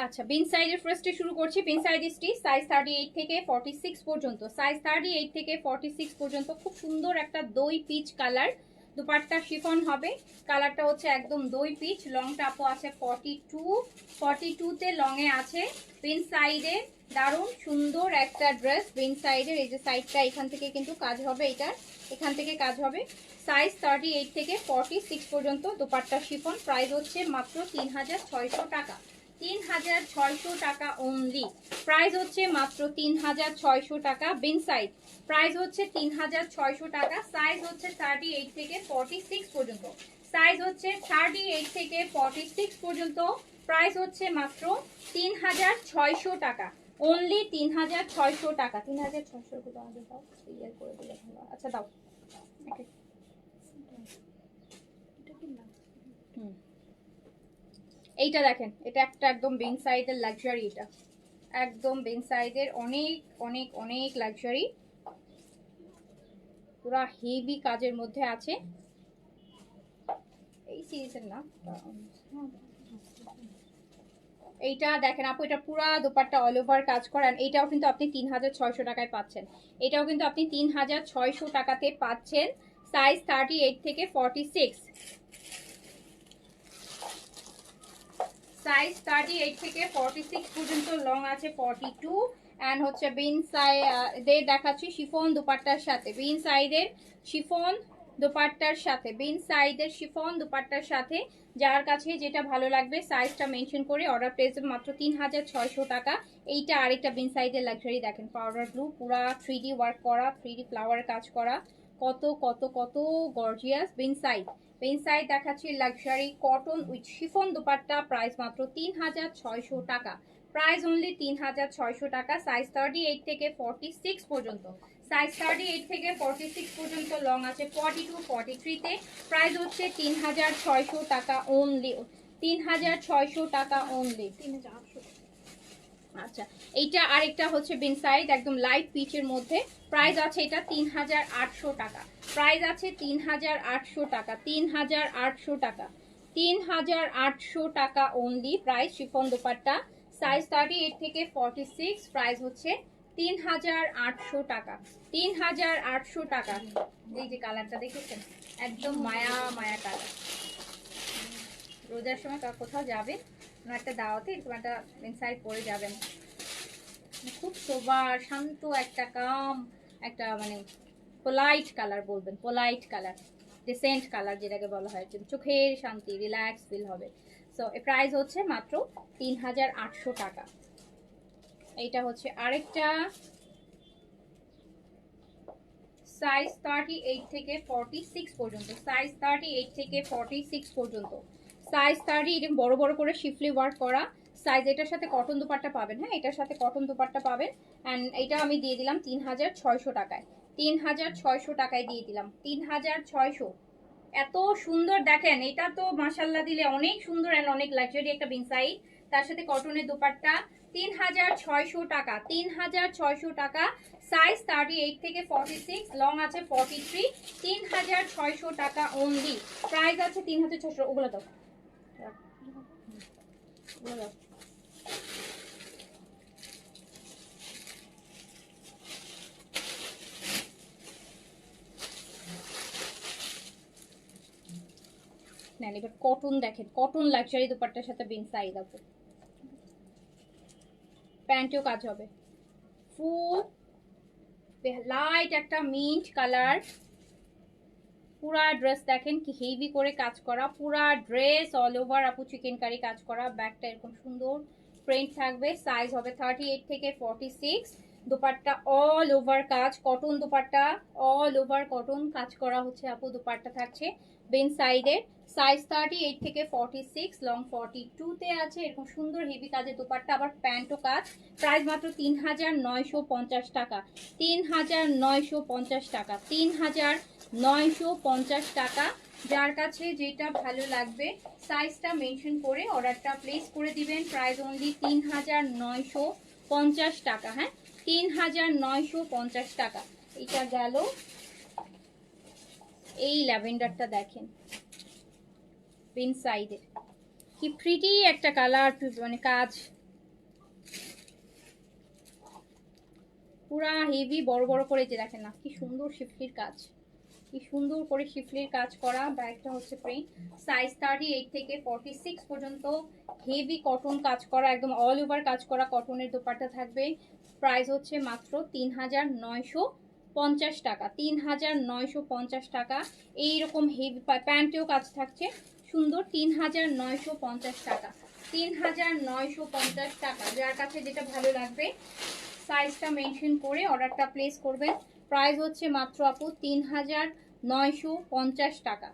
আচ্ছা বিন সাইজের ফার্স্টে শুরু করছি। বিন সাইজটি সাইজ 38 থেকে 46 পর্যন্ত, সাইজ 38 থেকে 46 পর্যন্ত। খুব সুন্দর একটা দই পিচ কালার, দুপাট্টা শিফন হবে। কালারটা হচ্ছে একদম দই পিচ। লংটা আপু আছে 42 তে লংয়ে আছে। বিন সাইডে দারুণ সুন্দর একটা ড্রেস। বিন সাইডের এই যে সাইডটা, এখান থেকে কিন্তু কাজ হবে, এটা এখান থেকে কাজ হবে। সাইজ 38 থেকে 46 পর্যন্ত, দুপাট্টা শিফন। প্রাইস হচ্ছে মাত্র 3600 টাকা। 3600 টাকা অনলি। প্রাইস হচ্ছে মাত্র 3600 টাকা। বিন সাইজ প্রাইস হচ্ছে 3600 টাকা। সাইজ হচ্ছে 38 থেকে 46 পর্যন্ত, সাইজ হচ্ছে 38 থেকে 46 পর্যন্ত। প্রাইস হচ্ছে মাত্র 3600 টাকা অনলি। 3600 টাকা। 3600 গুলো আগে দাও, ক্লিয়ার করে দিলে ভালো। আচ্ছা দাও। এইটা দেখেন, এটা একটা একদম বিন সাইডের লাক্সারি, এটা একদম বিন সাইডের অনেক অনেক অনেক লাক্সারি, পুরা হেভি কাজের মধ্যে আছে। এই সিরিজের না, এইটা দেখেন আপু, এটা পুরা দোপাট্টা অল ওভার কাজ করেন। এইটাও কিন্তু আপনি 3600 টাকায় পাচ্ছেন। এটাও কিন্তু আপনি 3600 টাকাতে পাচ্ছেন। সাইজ 38 থেকে 46, সাইজ 38 থেকে 46 পর্যন্ত, লং আছে 42। অ্যান্ড হচ্ছে বিন সাইডের দেখাচ্ছি শিফন দুপাট্টার সাথে, বিন সাইডের শিফন দুপাট্টার সাথে, বিন সাইডের শিফন দুপাট্টার সাথে। যার কাছে যেটা ভালো লাগবে সাইজটা মেনশন করে অর্ডার প্লেস মাত্র 3600 টাকা। এইটা আরেকটা বিন সাইডের লাক্সারি দেখেন, পাউডার ব্লু, পুরা 3D ওয়ার্ক করা, 3D ফ্লাওয়ার কাজ করা, কত কত কত গর্জিয়াস। বিন সাইড, বিন সাইড দেখাচ্ছি luxury cotton with chiffon dupatta. Price মাত্র 3600 টাকা। প্রাইস অনলি 3600 টাকা। সাইজ 38 থেকে 46 পর্যন্ত, সাইজ 38 থেকে 46 পর্যন্ত, লং আছে 42 43 তে। প্রাইস হচ্ছে 3600 টাকা অনলি। 3600 টাকা অনলি। 3800। আচ্ছা এইটা আরেকটা হচ্ছে বিন সাইড, একদম লাইট পিচের মধ্যে। প্রাইস আছে এটা 3800 টাকা। প্রাইস আছে 3800 টাকা। 3800 টাকা। 3800 টাকা only. Price chiffon dupatta, size 38 থেকে 46। প্রাইস হচ্ছে 3800 টাকা। 3800 টাকা। এই যে কালারটা দেখেছেন, একদম মায়া মায়া কালার। রোজার সময় কোথাও যাবেন, একটা দাওয়াতে এরকম একটা ইনসাইড পরে যাবেন, খুব সোবার শান্ত একটা কাম একটা মানে পোলাইট কালার বলবেন, পোলাইট কালার। ডিসেন্ট কালার যেটাকে বলা হয়, চোখের শান্তি, রিল্যাক্স ফিল হবে। সো এর প্রাইস হচ্ছে মাত্র 3800 টাকা। এইটা হচ্ছে আরেকটা সাইজ 38 থেকে 46 পর্যন্ত, সাইজ 38 থেকে 46 পর্যন্ত, সাইজ 30। এটা বড় বড় করে শিফলি ওয়ার্ক করা সাইজ। এটার সাথে কটন দুপাট্টা পাবেন, হ্যাঁ এটার সাথে কটন দুপাট্টা পাবেন। অ্যান্ড এটা আমি দিয়ে দিলাম 3600 টাকায়, 3600 টাকায় দিয়ে দিলাম 3600। এত সুন্দর দেখেন, এটা তো মাশাল্লাহ দিলে অনেক সুন্দর অ্যান্ড অনেক লাক্সারি একটা বিনসাইড, তার সাথে কটনের দোপাট্টা। 3600 টাকা, 3600 টাকা। সাইজ 38 থেকে 46, লং আছে 43। 3600 টাকা অনলি, প্রাইস আছে 3600। ওগুলো দাও, ওগুলো দাও। নেন এবার কটন দেখেন, কটন লাক্সারি দুপাট্টার সাথে বিনসাইড আছে, প্যান্টেও কাজ হবে। ফুল লাইট একটা মিন্ট কালার, পুরা ড্রেস দেখেন কি হেভি করে কাজ করা, পুরা ড্রেস অল ওভার আপু চিকেন কারি কাজ করা। ব্যাকটা এরকম সুন্দর প্রিন্ট থাকবে, সাইজ হবে 38 থেকে 46। দোপাট্টা অল ওভার কাজ, cotton dupatta all over cotton কাজ করা হচ্ছে আপু। দোপাট্টা থাকছে বেন সাইডের, সাইজ 38 থেকে 46, লং 42 তে আছে। এরকম সুন্দর হেভি কাজের দোপাট্টা, আবার প্যান্টও কাজ। প্রাইস মাত্র 3950 টাকা, 3950 টাকা, 3950 টাকা। যার কাছে যেটা ভালো লাগবে সাইজটা মেনশন করে অর্ডারটা প্লেস করে দিবেন। প্রাইস অনলি 3950 টাকা, হ্যাঁ 3950 টাকা। এটা গেল। এই ল্যাভেন্ডারটা দেখেন পিন সাইডের, কি প্রিটি একটা কালার, মানে কাজ পুরা হেভি বড় বড় করে, যে দেখেন না কি সুন্দর শিফলির কাজ, কি সুন্দর করে শিফলির কাজ করা। ব্যাগটা হচ্ছে প্রিন্ট, সাইজ 38 থেকে 46 পর্যন্ত, হেভি কটন কাজ করা, একদম অল ওভার কাজ করা কটনের দোপাট্টা থাকবে। প্রাইস হচ্ছে মাত্র 3950 টাকা, 3950 টাকা। এইরকম হেভি প্যান্টেও কাজ থাকছে সুন্দর, 3950 টাকা, 3950 টাকা। যার কাছে যেটা ভালো লাগবে সাইজটা মেনশন করে অর্ডারটা প্লেস করবেন। প্রাইস হচ্ছে মাত্র আপু 3950 টাকা।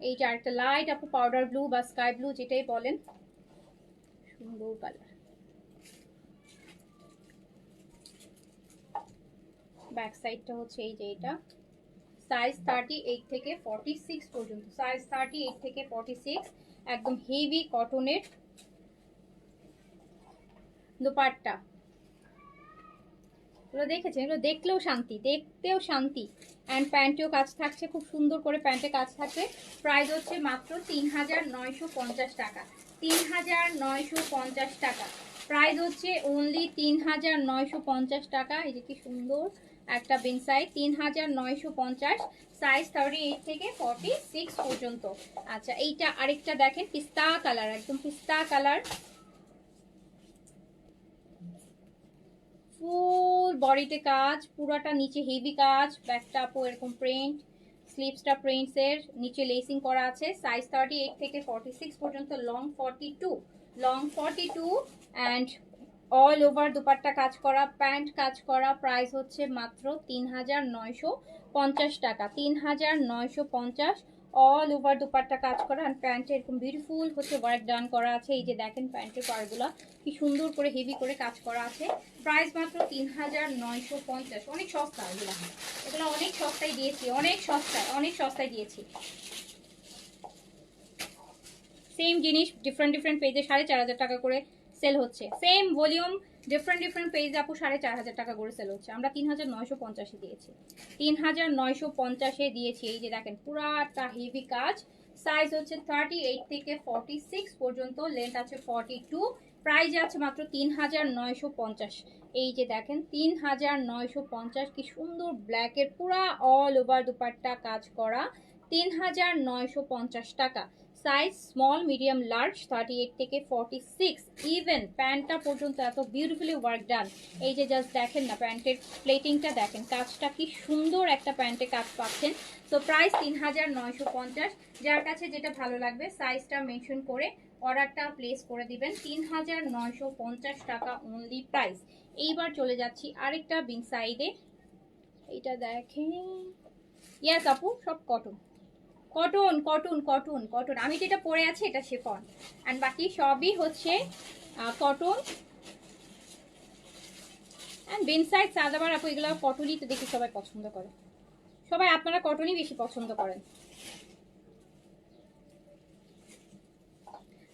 এইটা একটা লাইট আপু পাউডার ব্লু বা স্কাই ব্লু যেটাই বলেন, সুন্দর কালার। ব্যাক সাইডটা হচ্ছে এই যে এটা, সাইজ 38 থেকে 46 পর্যন্ত, সাইজ 38 থেকে 46, একদম হেভি কটনের দোপাট্টা। এগুলো দেখেছেন, এগুলো দেখলেও শান্তি, দেখতেও শান্তি। অ্যান্ড প্যান্টেও কাজ থাকছে, খুব সুন্দর করে প্যান্টে কাজ থাকবে। প্রাইস হচ্ছে মাত্র 3950 টাকা, 3950 টাকা। প্রাইস হচ্ছে অনলি 3950 টাকা। এই যে কি সুন্দর একটা বিনসাইড, 3950, সাইজ 38 থেকে 46 পর্যন্ত। আচ্ছা এইটা আরেকটা দেখেন, পিস্তা কালার, একদম পিস্তা কালার, ফুল বডিতে কাজ, পুরাটা নিচে হেভি কাজ। ব্যাকটা আপু এরকম প্রিন্ট, স্লিভসটা প্রিন্টস এর, নিচে লেসিং করা আছে। সাইজ 38 থেকে 46 পর্যন্ত, long 42, long 42। And all over dupatta কাজ করা, প্যান্ট কাজ করা। প্রাইস হচ্ছে মাত্র 3950 টাকা, 3950। অল ওভার দুপাট্টা কাজ করা, আর প্যান্টে এরকম বিউটিফুল হচ্ছে ওয়ার্ক ডান করা আছে। এই যে দেখেন প্যান্টের পাড়গুলো কি সুন্দর করে হেভি করে কাজ করা আছে। প্রাইস মাত্র 3950, অনেক সস্তা এগুলো, এগুলো অনেক সস্তায় দিয়েছি, অনেক সস্তায়, অনেক সস্তায় দিয়েছি। সেম জিনিস ডিফারেন্ট ডিফারেন্ট পেজে 4500 টাকা করে সেল হচ্ছে, সেম ভলিউম ডিফারেন্ট ডিফারেন্ট পেজে আপু 4500 টাকা করে সেল হচ্ছে। আমরা 3950 দিয়েছি, 3950 দিয়েছি। এই যে দেখেন পুরাটা হেভি কাজ। সাইজ হচ্ছে 38 থেকে 46 পর্যন্ত, লেন্থ আছে 42। প্রাইস আছে মাত্র 3950। এই যে দেখেন 3950, কি সুন্দর ব্ল্যাকের পুরা অল ওভার দুপাট্টা কাজ করা, 3950 টাকা। সাইজ স্মল মিডিয়াম লার্জ 38 থেকে 46, ইভেন প্যান্টটা পর্যন্ত এত বিউটিফুলি ওয়ার্ক ডান। এই যে জাস্ট দেখেন না প্যান্টের প্লেটিংটা দেখেন, কাজটা কি সুন্দর একটা প্যান্টে কাজ পাচ্ছেন। তো প্রাইস 3950। যার কাছে যেটা ভালো লাগবে সাইজটা মেনশন করে অর্ডারটা প্লেস করে দিবেন। 3950 টাকা অনলি প্রাইস। এইবার চলে যাচ্ছি আরেকটা বিং সাইডে, এইটা দেখেন। ইয়েস আপু, সব cotton cotton cotton cotton cotton. আমি যেটা পরে আছি এটা শিফন, অ্যান্ড বাকি সবই হচ্ছে কটন অ্যান্ড বিন সাইড সাদাবার। আপু এগুলো কটনই তো দেখি সবাই পছন্দ করে, সবাই আপনারা কটনই বেশি পছন্দ করেন।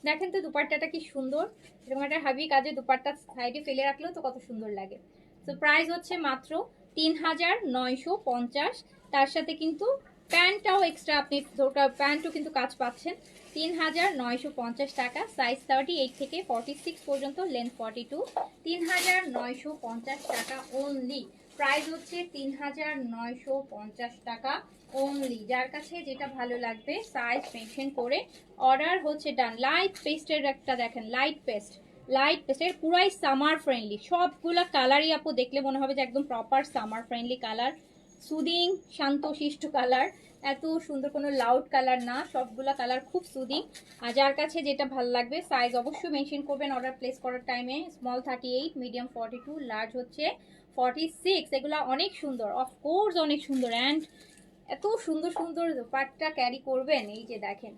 দেখেন তো দুপাট্টাটা কি সুন্দর, এরকম একটা হাবি কাজে দুপাট্টা সাইডে ফেলে রাখলেও তো কত সুন্দর লাগে। তো প্রাইস হচ্ছে মাত্র 3950। তার সাথে কিন্তু প্যান্টটাও এক্সট্রা, আপনি প্যান্টও কিন্তু কাজ পাচ্ছেন। 3950 টাকা, সাইজ 38 থেকে 46 পর্যন্ত, লেন্থ 42। 3950 টাকা অনলি প্রাইস হচ্ছে 3950 টাকা অনলি। যার কাছে যেটা ভালো লাগবে সাইজ মেনশন করে অর্ডার হচ্ছে ডান। লাইট পেস্টের একটা দেখেন, লাইট পেস্টের পুরাই সামার ফ্রেন্ডলি, সবগুলা কালারই আপু দেখলে মনে হবে যে একদম proper summer friendly colour, soothing শান্তশিষ্ট কালার, এত সুন্দর, কোনো লাউড কালার না, সবগুলা কালার খুব সুদিং। আর যার কাছে যেটা ভালো লাগবে সাইজ অবশ্যই মেনশন করবেন অর্ডার প্লেস করার টাইমে। স্মল 38, মিডিয়াম 42, লার্জ হচ্ছে 46। এগুলা অনেক সুন্দর, অফকোর্স অনেক সুন্দর, অ্যান্ড এত সুন্দর সুন্দর পাটটা ক্যারি করবেন। এই যে দেখেন,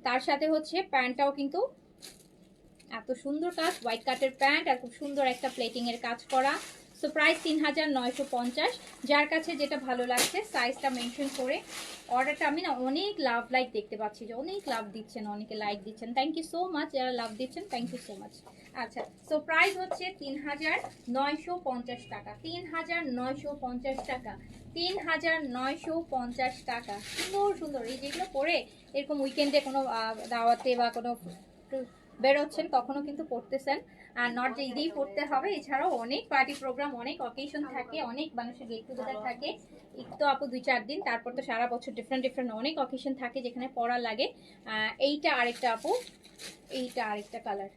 তার সাথে হচ্ছে প্যান্টটাও কিন্তু এত সুন্দর কাজ, হোয়াইট কাটের প্যান্ট আর খুব সুন্দর একটা প্লেটিং এর কাজ করা। So price 3950। যার কাছে যেটা ভালো লাগছে সাইজটা মেনশন করে অর্ডারটা। আমি না অনেক লাভ লাইক দেখতে পাচ্ছি যে অনেক লাভ দিচ্ছেন, অনেকে লাইক দিচ্ছেন, থ্যাংক ইউ সো মাচ। যারা লাভ দিচ্ছেন থ্যাংক ইউ সো মাচ। আচ্ছা, সো প্রাইস হচ্ছে 3950 টাকা, 3950 টাকা, 3950 টাকা। সুন্দর সুন্দর এই যেগুলো পরে এরকম উইকেন্ডে কোনো দাওয়াতে বা কোনো বেরোচ্ছেন তখনও কিন্তু পড়তেছেন, আর নট যে ঈদেই পড়তে হবে, এছাড়াও অনেক পার্টি প্রোগ্রাম, অনেক অকেশন থাকে, অনেক মানুষের গেট টুগেদার থাকে। ঈদ তো আপু 2-4 দিন, তারপর তো সারা বছর ডিফারেন্ট অনেক অকেশন থাকে যেখানে পড়া লাগে। এইটা আরেকটা আপু, এইটা আরেকটা কালার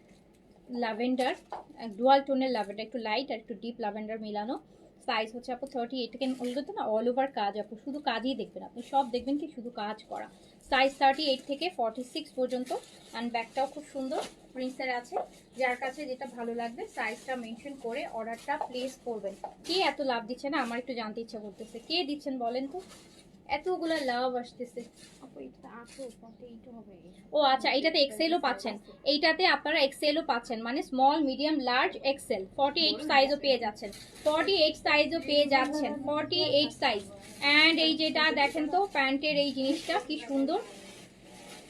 ল্যাভেন্ডার, ডুয়াল টোনের ল্যাভেন্ডার, একটু লাইট আর একটু ডিপ ল্যাভেন্ডার মিলানো। সাইজ হচ্ছে আপু 38। থেকে বলতে তো না অল ওভার কাজ আপু, শুধু কাজই দেখবেন আপনি, সব দেখবেন কি শুধু কাজ করা। সাইজ 38 থেকে 46 পর্যন্ত, অ্যান্ড ব্যাগটাও খুব সুন্দর প্রিন্সের আছে। যার কাছে যেটা ভালো লাগবে সাইজটা মেনশন করে অর্ডারটা প্লেস করবেন। কে এত লাভ দিচ্ছে না আমার একটু জানতে ইচ্ছা করতেছে, কে দিচ্ছেন বলেন তো, এতগুলো লাভ আসতেছে। ও আচ্ছা, এইটাতে এক্সেলও পাচ্ছেন, এইটাতে আপনারা এক্সেলও পাচ্ছেন, মানে স্মল মিডিয়াম লার্জ এক্সেল 48 সাইজও পেয়ে যাচ্ছেন, 48 সাইজও পেয়ে যাচ্ছেন, 48 সাইজ। অ্যান্ড এই যেটা দেখেন তো প্যান্টের এই জিনিসটা কি সুন্দর,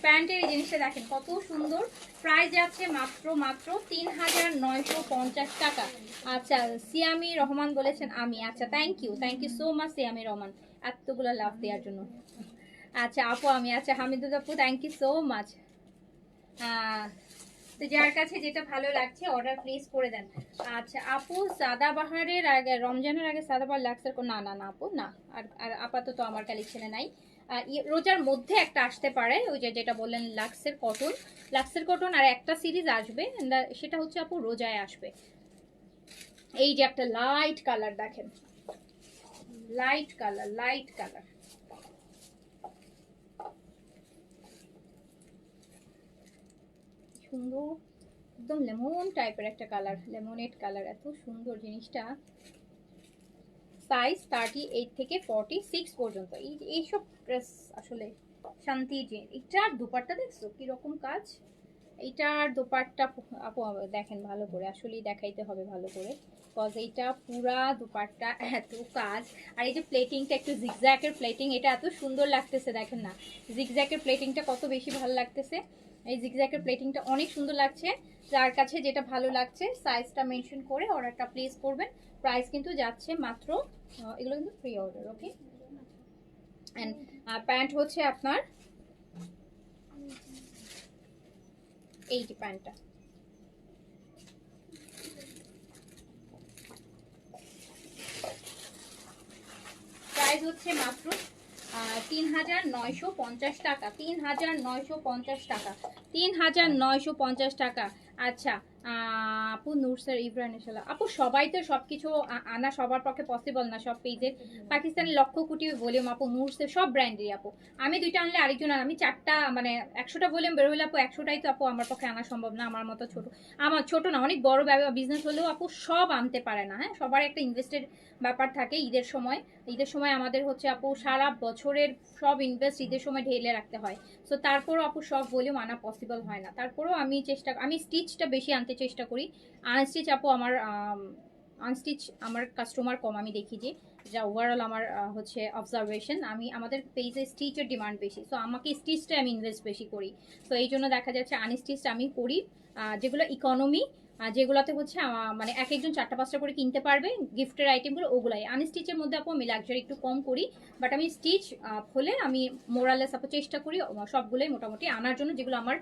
প্যান্টের এই জিনিসটা দেখেন কত সুন্দর। প্রাইস যাচ্ছে মাত্র 3950 টাকা। আচ্ছা, সিয়ামি রহমান বলেছেন আমি, আচ্ছা thank you so much Siami Rahman এতগুলো লাভ দেওয়ার জন্য। আচ্ছা আপু আমি, আচ্ছা হামিদুল আপু থ্যাংক ইউ সো মাচ। তো যার কাছে যেটা ভালো লাগছে অর্ডার প্লেস করে দেন। আচ্ছা আপু, সাদাবাহারের আগে, রমজানের আগে সাদাবাহার লাক্সের না না না আপু না, আর আপাতত আমার কালেকশনে নাই। রোজার মধ্যে একটা আসতে পারে, ওই যে যেটা বললেন লাক্সের কটন, আর একটা সিরিজ আসবে, সেটা হচ্ছে আপু রোজায় আসবে। এই যে একটা লাইট কালার দেখেন, লাইট কালার সুন্দর, একদম লেমন টাইপের একটা কালার, লেমনেড কালার, এত সুন্দর জিনিসটা। সাইজ 38 থেকে 46 পর্যন্ত। এইসব ড্রেস আসলে শান্তি। যে এটার দুপাট্টা দেখছো কিরকম কাজ, এইটার দুপাট্টা আপু দেখেন ভালো করে, আসলেই দেখাইতে হবে ভালো করে, কজ এইটা পুরা দুপাট্টা এত কাজ। আর এই যে প্লেটিংটা একটু জিগজ্যাকের প্লেটিং, এটা এত সুন্দর লাগতেছে দেখেন না, জিগজ্যাকের প্লেটিংটা কত বেশি ভালো লাগতেছে, এই জিগজ্যাকের প্লেটিংটা অনেক সুন্দর লাগছে। যার কাছে যেটা ভালো লাগছে সাইজটা মেনশন করে অর্ডারটা প্লেস করবেন। প্রাইস কিন্তু যাচ্ছে মাত্র, এগুলো কিন্তু free order, okay. And pant হচ্ছে আপনার এই যে প্যান্টটা, প্রাইস হচ্ছে মাত্র 3950 টাকা, 3950 টাকা, 3950 টাকা। আচ্ছা আপু নুরসার ইব্রাহিম ইনশাল্লাহ আপু, সবাই তো সবকিছু আনা সবার পক্ষে পসিবল না, সব পেজের পাকিস্তানি লক্ষ কোটি ভলিউম আপু, নুরসের সব ব্র্যান্ডেরই আপু। আমি দুইটা আনলে আরেকজন আমি চারটা, মানে 100টা ভলিউম বের হলে আপু 100টাই তো আপু আমার পক্ষে আনা সম্ভব না। আমার মতো ছোট, আমার ছোট না অনেক বড় বিজনেস হলেও আপু সব আনতে পারে না। হ্যাঁ, সবার একটা ইনভেস্টেড ব্যাপার থাকে। ঈদের সময় আমাদের হচ্ছে আপু সারা বছরের সব ইনভেস্ট ঈদের সময় ঢেলে রাখতে হয়। সো তারপরও আপু সব ভলিউম আনা পসিবল হয় না। তারপরেও আমি স্টিচটা বেশি আনতে চেষ্টা করি। আনস্টিচ আপু আনস্টিচ আমার কাস্টমার কম, আমি দেখি যে যা ওভারঅল আমার হচ্ছে অবজারভেশন, আমাদের পেজে স্টিচের ডিমান্ড বেশি। সো আমাকে স্টিচটা আমি ইনভেস্ট বেশি করি। সো এই জন্য দেখা যাচ্ছে আনস্টিচটা আমি করি। যেগুলো ইকোনমি, যেগুলোতে হচ্ছে মানে এক একজন 4টা-5টা করে কিনতে পারবে গিফটের আইটেমগুলো, ওগুলাই। আনস্টিচের মধ্যে আপু আমি লাক্সারি একটু কম করি, বাট আমি স্টিচ হলে আমি মোরালেস আপু চেষ্টা করি সবগুলোই মোটামুটি আনার জন্য, যেগুলো আমার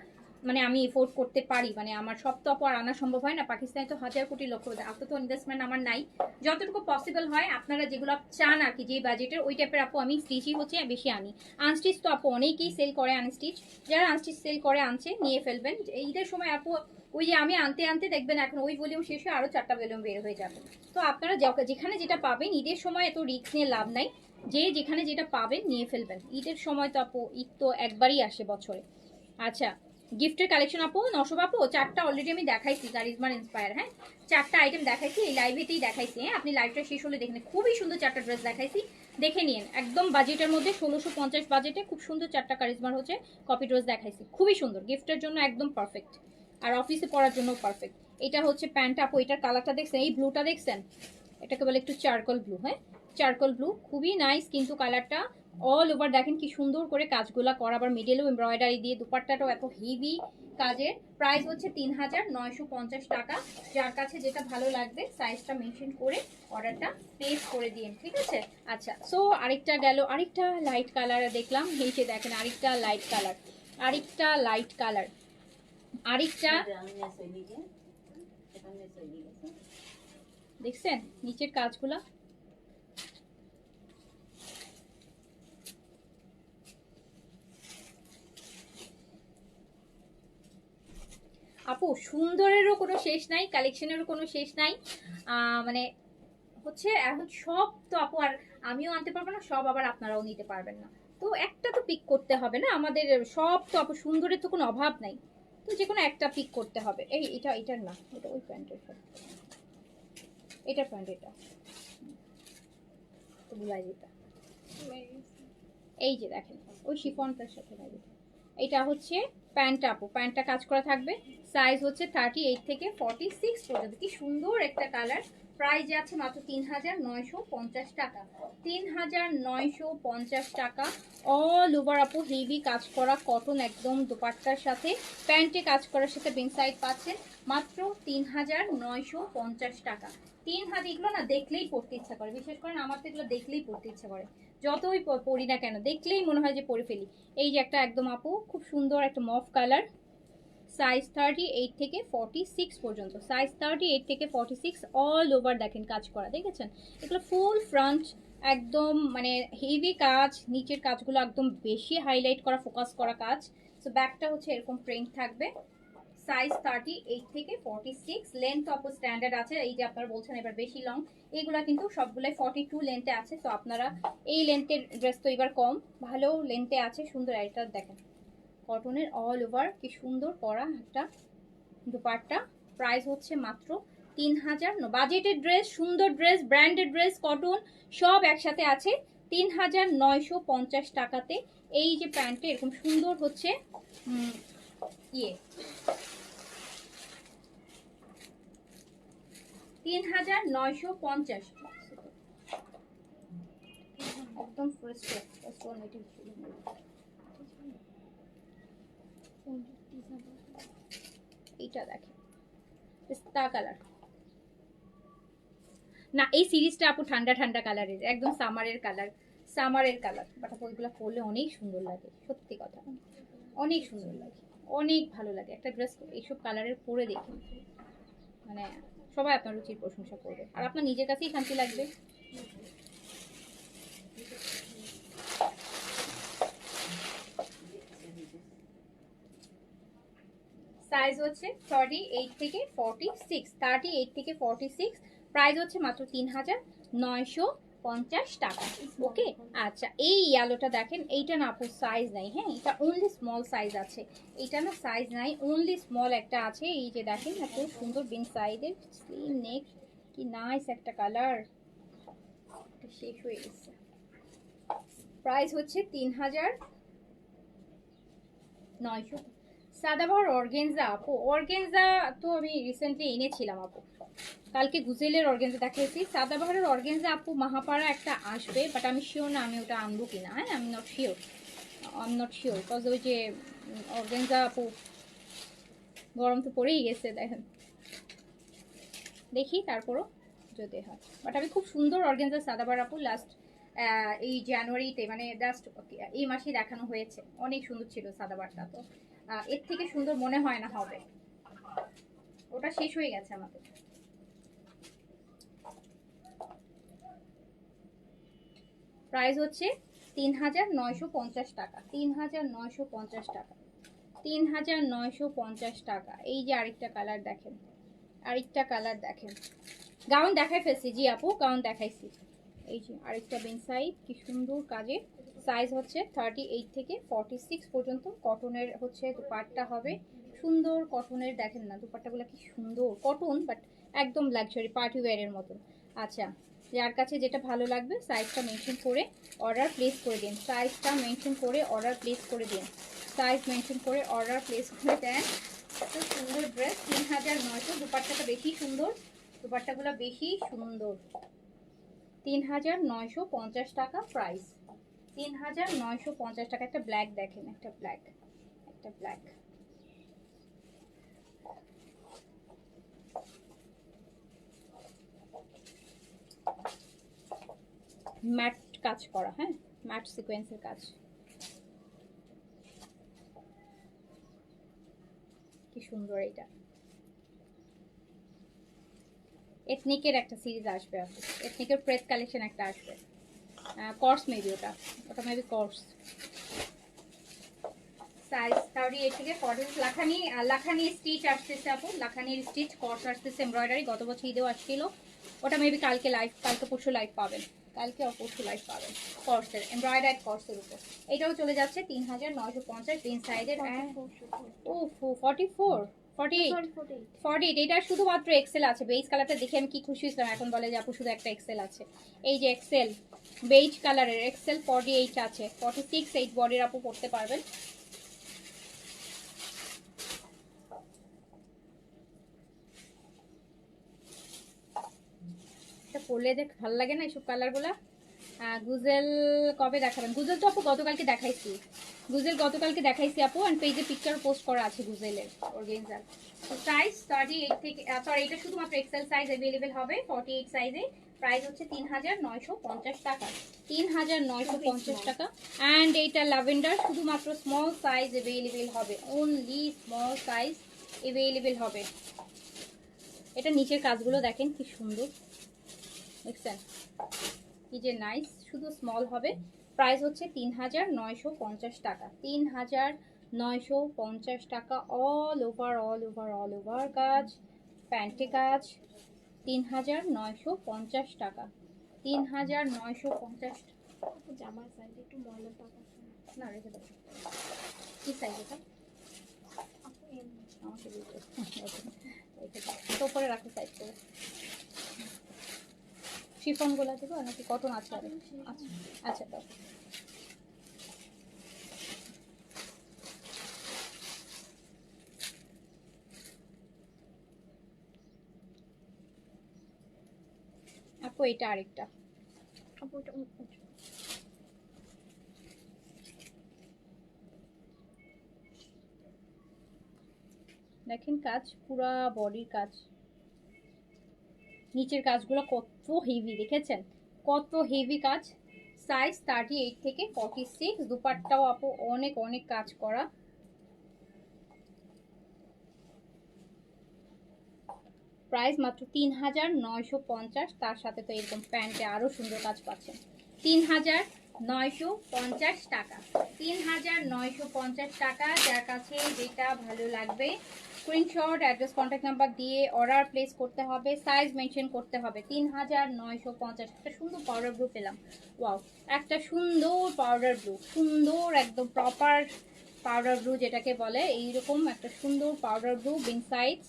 মানে আমি এফোর্ড করতে পারি। মানে আমার সব তো আপু আর আনা সম্ভব হয় না, পাকিস্তানে তো 1000 কোটি লক্ষ, এত তো ইনভেস্টমেন্ট আমার নাই। যতটুকু পসিবল হয় আপনারা যেগুলো চান আর কি, যে বাজেটের ওই টাইপের আপু আমি স্টিচই হচ্ছে বেশি আনি। আনস্টিচ তো আপু অনেকেই সেল করে, আনস্টিচ যারা আনস্টিচ সেল করে আনছে নিয়ে ফেলবেন। ঈদের সময় আপু ওই যে আমি আনতে আনতে দেখবেন এখন ওই ভলিউম শেষ হয়ে আরো 4টা ভলিউম বের হয়ে যাবে। তো আপনারা যেখানে যেটা পাবেন, ঈদের সময় এত রিস্ক নিয়ে লাভ নাই, যে যেখানে যেটা পাবেন নিয়ে ফেলবেন। ঈদের সময় তো আপু ঈদ তো একবারই আসে বছরে। আচ্ছা গিফটের কালেকশন আপু 900 আপু 4টা অলরেডি আমি দেখাইছি, কারিজমার ইন্সপায়ার। হ্যাঁ 4টা আইটেম দেখাইছি, এই লাইভেতেই দেখাইছি। হ্যাঁ আপনি লাইভটা শেষ হলে দেখেন, খুবই সুন্দর 4টা ড্রেস দেখাইছি, দেখে নিন। একদম বাজেটের মধ্যে 1650 বাজেটে খুব সুন্দর 4টা কারিজমার হচ্ছে কপি ড্রেস দেখাইছি, খুবই সুন্দর, গিফটের জন্য একদম পারফেক্ট, আর অফিসে পরার জন্য পারফেক্ট। এটা হচ্ছে প্যান্ট আপু, এটার কালারটা দেখছেন, এই ব্লুটা দেখছেন, এটাকে বলে একটু চারকোল ব্লু। হ্যাঁ চারকোল ব্লু খুবই নাইস, কিন্তু কালারটা অল ওভার দেখেন কি সুন্দর করে কাজগুলা করা, আবার মিডেলেও এমব্রয়ডারি দিয়ে, দুপাট্টাটাও এত হেভি কাজের। প্রাইস হচ্ছে 3950 টাকা। যার কাছে যেটা ভালো লাগবে সাইজটা মেনশন করে অর্ডারটা প্লেস করে দিন, ঠিক আছে। আচ্ছা সো আরেকটা গেল, আরেকটা লাইট কালার দেখলাম, এই যে দেখেন আরেকটা লাইট কালার, আরেকটা লাইট কালার, আরেকটা দেখছেন নিচের কাজগুলা, আপু সুন্দরেরও কোনো শেষ নাই, কালেকশনেরও কোনো শেষ নাই। মানে হচ্ছে এখন সব তো আপু আর আমিও আনতে পারবো না, সব আবার আপনারাও নিতে পারবেন না। তো একটা তো পিক করতে হবে না আমাদের, সব তো আপু সুন্দরের তো কোনো অভাব নাই, তো যে কোনো একটা পিক করতে হবে। এটার না, এটা ওই প্যান্টের, এটার প্যান্ট, এটা তো ভুলাই যেটা, এই যে দেখেন ওই শিফনটার সাথে লাগে। এটা হচ্ছে প্যান্টটা আপু, প্যান্টটা কাজ করা থাকবে, সাইজ হচ্ছে 38 থেকে 46 পর্যন্ত। কি সুন্দর একটা কালার। প্রাইস যাচ্ছে মাত্র 3950 টাকা, 3950 টাকা। অল ওভার আপু হেভি কাজ করা কটন, একদম দোপাট্টার সাথে প্যান্টে কাজ করার সাথে বেন সাইড পাচ্ছেন মাত্র 3950 টাকা। 3000 এগুলো না দেখলেই পড়তে ইচ্ছা করে, বিশেষ করে আমার তো এগুলো দেখলেই পড়তে ইচ্ছা করে, যতই পড়ি না কেন দেখলেই মনে হয় যে পরে ফেলি। এই যে একটা একদম আপু খুব সুন্দর একটা মফ কালার, সাইজ 38 থেকে 46 পর্যন্ত, সাইজ 38 থেকে 46 অল ওভার দেখেন কাজ করা, দেখেছেন এগুলো ফুল ফ্রন্ট একদম মানে হেভি কাজ, নিচের কাজগুলো একদম বেশি হাইলাইট করা, ফোকাস করা কাজ। সো ব্যাকটা হচ্ছে এরকম প্রিন্ট থাকবে, সাইজ 38 থেকে 46, লেন্থ অপ স্ট্যান্ডার্ড আছে। এই যে আপনারা বলছেন এবার বেশি লং, এগুলা কিন্তু সবগুলাই 42 লেন্থে আছে। তো আপনারা এই লেন্থের ড্রেস তো এবার কম, ভালো লেন্থে আছে, সুন্দর। এটা দেখেন কটনের অল ওভার কি সুন্দর করা একটা দুপাট্টা। প্রাইস হচ্ছে মাত্র 3000। বাজেটের ড্রেস, সুন্দর ড্রেস, ব্র্যান্ডেড ড্রেস, কটন সব একসাথে আছে 3950 টাকাতে। এই যে প্যান্টে এরকম সুন্দর হচ্ছে ইয়ে 3950 একদম ফ্রেশ। এইটা দেখেন পিস্তা কালার না, এই সিরিজটা আপু ঠান্ডা ঠান্ডা কালারের, একদম সামারের কালার, সামারের কালার। বাট আপু এগুলো পরলে অনেক সুন্দর লাগে, সত্যি কথা অনেক সুন্দর লাগে, অনেক ভালো লাগে। একটা ড্রেস এইসব কালারের পরে দেখি মানে সবাই আপনার রুচির প্রশংসা করবে, আর আপনার নিজের কাছেই শান্তি লাগবে। সাইজ হচ্ছে 38 থেকে 46, 38 থেকে 46। প্রাইস হচ্ছে মাত্র 3950 টাকা। ওকে, আচ্ছা এই ইয়েলোটা দেখেন, এইটা না আপু সাইজ নাই, হ্যাঁ এটা অনলি স্মল সাইজ আছে, এটা না সাইজ নাই, অনলি স্মল একটা আছে। এই যে দেখেন এত সুন্দর বিন সাইডের স্লিম নেক, কি নাইস একটা কালার, শেষ হয়ে গেছে। প্রাইস হচ্ছে 3900। সাদাবাহার অর্গেনজা আপু, অর্গেনজা তো আমি রিসেন্টলি এনেছিলাম আপু, কালকে গুজেলের অর্গেনজা দেখাইছি। সাদাবাহারের অর্গেনজা আপু মাহাপাড়া একটা আসবে, বাট আমি শিওর না আমি ওটা আনবো কিনা, হ্যাঁ আমি নট শিওর, বিকজ ওই যে অর্গেনজা আপু গরম তো পড়েই গেছে, দেখেন দেখি তারপরও যদি হয়। বাট আমি খুব সুন্দর অর্গেনজা সাদাবাহার আপু লাস্ট এই জানুয়ারিতে, মানে জাস্ট এই মাসেই দেখানো হয়েছে, অনেক সুন্দর ছিল সাদাবাহারটা, তো এর থেকে সুন্দর মনে হয় না হবে, ওটা শেষ হয়ে গেছে আমাদের। প্রাইস হচ্ছে 3950 টাকা, 3950 টাকা, 3950 টাকা। এই যে আরেকটা কালার দেখেন, আরেকটা কালার দেখেন, গাউন দেখাই ফেলছি, জি আপু গাউন দেখাইছি। এই যে আরেকটা বেন সাইড, কি সুন্দর কাজে। সাইজ হচ্ছে 38 থেকে 46 পর্যন্ত। কটনের হচ্ছে দুপাট্টা হবে, সুন্দর কটনের, দেখেন না দুপাট্টাগুলো কি সুন্দর, কটন বাট একদম লাক্সারি পার্টি ওয়্যারের মতন। আচ্ছা, যার কাছে যেটা ভালো লাগবে সাইজটা মেনশন করে অর্ডার প্লেস করে দিন, সাইজটা মেনশন করে অর্ডার প্লেস করে দিন, সাইজ মেনশন করে অর্ডার প্লেস করে দেন। এত সুন্দর ড্রেস, 3900। দুপাট্টাটা বেশি সুন্দর, দুপাট্টাগুলো বেশি সুন্দর। 3950 টাকা প্রাইস, 3950 টাকা। একটা ব্ল্যাক দেখেন, একটা ব্ল্যাক, একটা ব্ল্যাক, ম্যাট কাজ করা, হ্যাঁ ম্যাট সিকোয়েন্সের কাজ, কি সুন্দর। এটা এথনিকের একটা সিরিজ আসবে, এথনিকের প্রেস কালেকশন একটা আসবে, কর্স মেবি, ওটা মেবি কর্স। সাইজ 38 থেকে 40। লাখানি স্টিচ আসতেছে আপু, লাখানির স্টিচ কর্স আসতেছে, এমব্রয়ডারি গত বছর ঈদেও আসছিল, ওটা মেবি কালকে পরশু লাইভ পাবেন, কালকে আর পরশু লাইভ পাবেন কর্সের, এমব্রয়ডারি কর্সের উপর। এটাও চলে যাচ্ছে 3950 তিন সাইজের। ও 44 48, এটা শুধুমাত্র এক্সেল আছে। বেজ কালারটা দেখে আমি কি খুশি হয়েছিলাম, এখন বলে যে আপু শুধু একটা এক্সেল আছে। এই যে এক্সেল বেজ কালারের এক্সেল 48 আছে, 46 8 বডির আপু পড়তে পারবেন। পরলে দেখ ভালো লাগে না এইসব কালারগুলা। গুজেল কবে দেখাবেন? গুজেল তো আপু গতকালকে দেখাইছি, গুজেল গতকালকে দেখাইছি আপু, অ্যান্ড পেজে পিকচার পোস্ট করা আছে গুজেলের অর্গানজার। সাইজ 38 থেকে, সরি এটা শুধুমাত্র এক্সেল সাইজ अवेलेबल হবে 48 সাইজে। প্রাইস হচ্ছে 3950 টাকা, 3950 টাকা। অ্যান্ড এইটা ল্যাভেন্ডার, শুধুমাত্র স্মল সাইজ अवेलेबल হবে, অনলি স্মল সাইজ अवेलेबल হবে। এটা নিচের কাজগুলো দেখেন কি সুন্দর, দেখছেন কি যে নাইস, শুধু স্মল হবে। প্রাইস হচ্ছে 3950 টাকা, 3950 টাকা। অল ওভার কাজ, প্যান্টে কাজ, 3950 টাকা, 3950।
জামার সাইডে একটু ময়লা টাকা
না রেখে দেবো, কি সাইজ এটা আমাকে তো উপরে রাখো সাইড করে। শিফন গুলা দেবো নাকি কটন আছে? আচ্ছা আচ্ছা দাও। আপু এটা আরেকটা,
আপু এটা
দেখেন কাজ, পুরা বডির কাজ, নিচের কাজগুলো কত হেভি, দেখেছেন কত হেভি কাজ। সাইজ 38 থেকে 46। দুপাট্টাও আপু অনেক অনেক কাজ করা। প্রাইস মাত্র 3950। তার সাথে তো এরকম প্যান্টে আরো সুন্দর কাজ পাচ্ছেন। 950 টাকা, 3950 টাকা। যার কাছে যেটা ভালো লাগবে স্ক্রিনশট, অ্যাড্রেস, কন্ট্যাক্ট নাম্বার দিয়ে অর্ডার প্লেস করতে হবে, সাইজ মেনশন করতে হবে। 3950। একটা সুন্দর পাউডার ব্লু পেলাম, ওয়াও, একটা সুন্দর পাউডার ব্লু, সুন্দর একদম প্রপার পাউডার ব্লু যেটাকে বলে, এইরকম একটা সুন্দর পাউডার ব্লু। বিন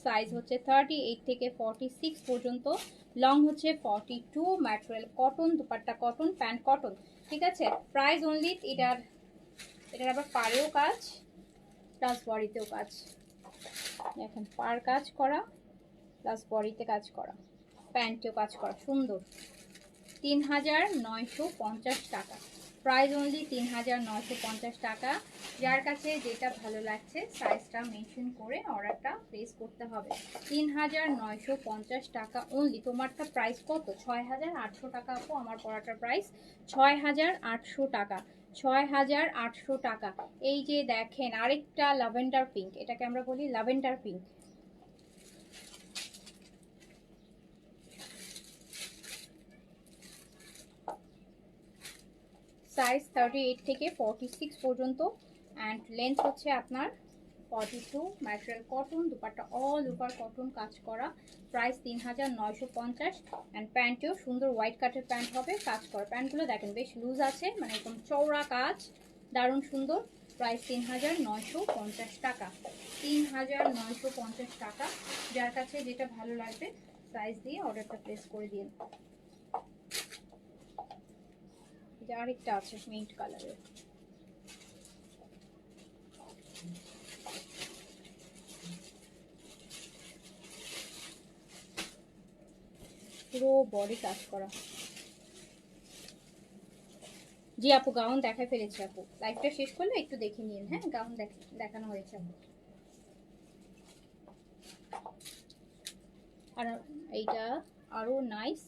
সাইজ হচ্ছে 38 থেকে 46 পর্যন্ত, লং হচ্ছে 42, material cotton, dupatta cotton, pant cotton, ঠিক আছে। প্রাইস অনলি, এটার আবার পাড়েও কাজ প্লাস বডিতেও কাজ, এখন পার কাজ করা প্লাস বডিতে কাজ করা, প্যান্টেও কাজ করা, সুন্দর। 3950 টাকা, প্রাইস অনলি 3950 টাকা। যার কাছে যেটা ভালো লাগছে সাইজটা মেনশন করে অর্ডারটা প্লেস করতে হবে। 3950 টাকা অনলি। তোমারটা প্রাইস কত? 6800 টাকা আপু। আমার পড়াটার প্রাইস 6800 টাকা, 6800 টাকা। এই যে দেখেন আরেকটা ল্যাভেন্ডার পিঙ্ক, এটাকে আমরা বলি ল্যাভেন্ডার পিঙ্ক। সাইজ 38 থেকে 46 পর্যন্ত, অ্যান্ড লেন্থ হচ্ছে আপনার 42, material cotton, dupatta all over cotton কাজ করা। প্রাইস 3950, অ্যান্ড প্যান্টেও সুন্দর হোয়াইট কাটের প্যান্ট হবে, কাজ করা। প্যান্টগুলো দেখেন বেশ লুজ আছে, মানে একদম চওড়া কাজ, দারুণ সুন্দর। প্রাইস 3950 টাকা, 3950 টাকা। যার কাছে যেটা ভালো লাগবে সাইজ দিয়ে অর্ডারটা প্লেস করে দিন। আরেকটা আছে মিন্ট কালারের, পুরো বডি কাজ করা। জি আপু, গাউন দেখাই ফেলেছি আপু, লাইভটা শেষ করলে একটু দেখে নিন। হ্যাঁ, গাউন দেখানো হয়েছে আপু। আর এইটা আরো নাইস,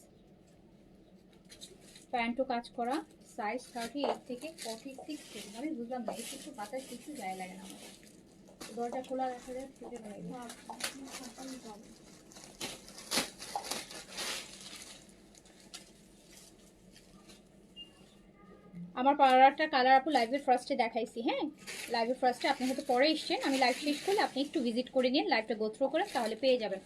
প্যান্টও কাজ করা। সাইজ 38 থেকে 46 পর্যন্ত। আমি বুঝলাম না, একটু বাতাস কিছু গায়ে লাগে না আমার, দরজা খোলা রাখা যায় সেটা গায়ে লাগে। আমার পার্লারটা কালার আপু লাইভের ফার্স্টে দেখাইছি। হ্যাঁ, লাইভের ফার্স্টে আপনি হয়তো পরে এসছেন, আমি লাইভ শেষ করলে আপনি একটু ভিজিট করে নিন, লাইভটা গো থ্রু করেন, তাহলে পেয়ে যাবেন।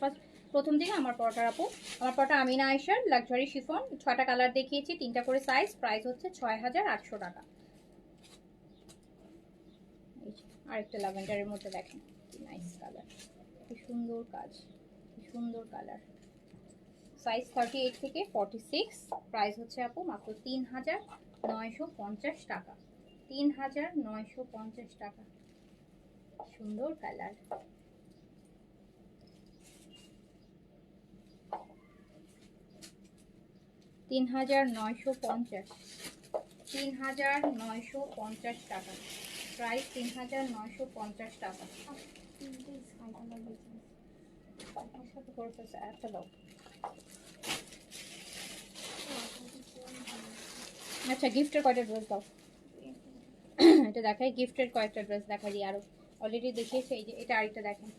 প্রথম দিকে আমার পরোটার আপু, আমার পরোটা আমিনা আয়েশার লাক্সারি শিফন, 6টা কালার দেখিয়েছি, 3টা করে সাইজ। প্রাইস হচ্ছে 6800 টাকা। আরেকটা ল্যাভেন্ডারের মধ্যে দেখেন কি নাইস কালার, কি সুন্দর কাজ, কি সুন্দর কালার। সাইজ 38 থেকে 46। প্রাইস হচ্ছে আপু মাত্র 3950 টাকা, 3950 টাকা। সুন্দর কালার, তিন হাজার 3950 টাকা। প্রাইস 3950 টাকা। একটা দাও। আচ্ছা, গিফটের কয়টা ড্রেস দাও, এটা দেখাই। গিফটের কয়েকটা ড্রেস দেখা দিই, আরো অলরেডি দেখিয়েছে। এই যে এটা আরেকটা দেখেন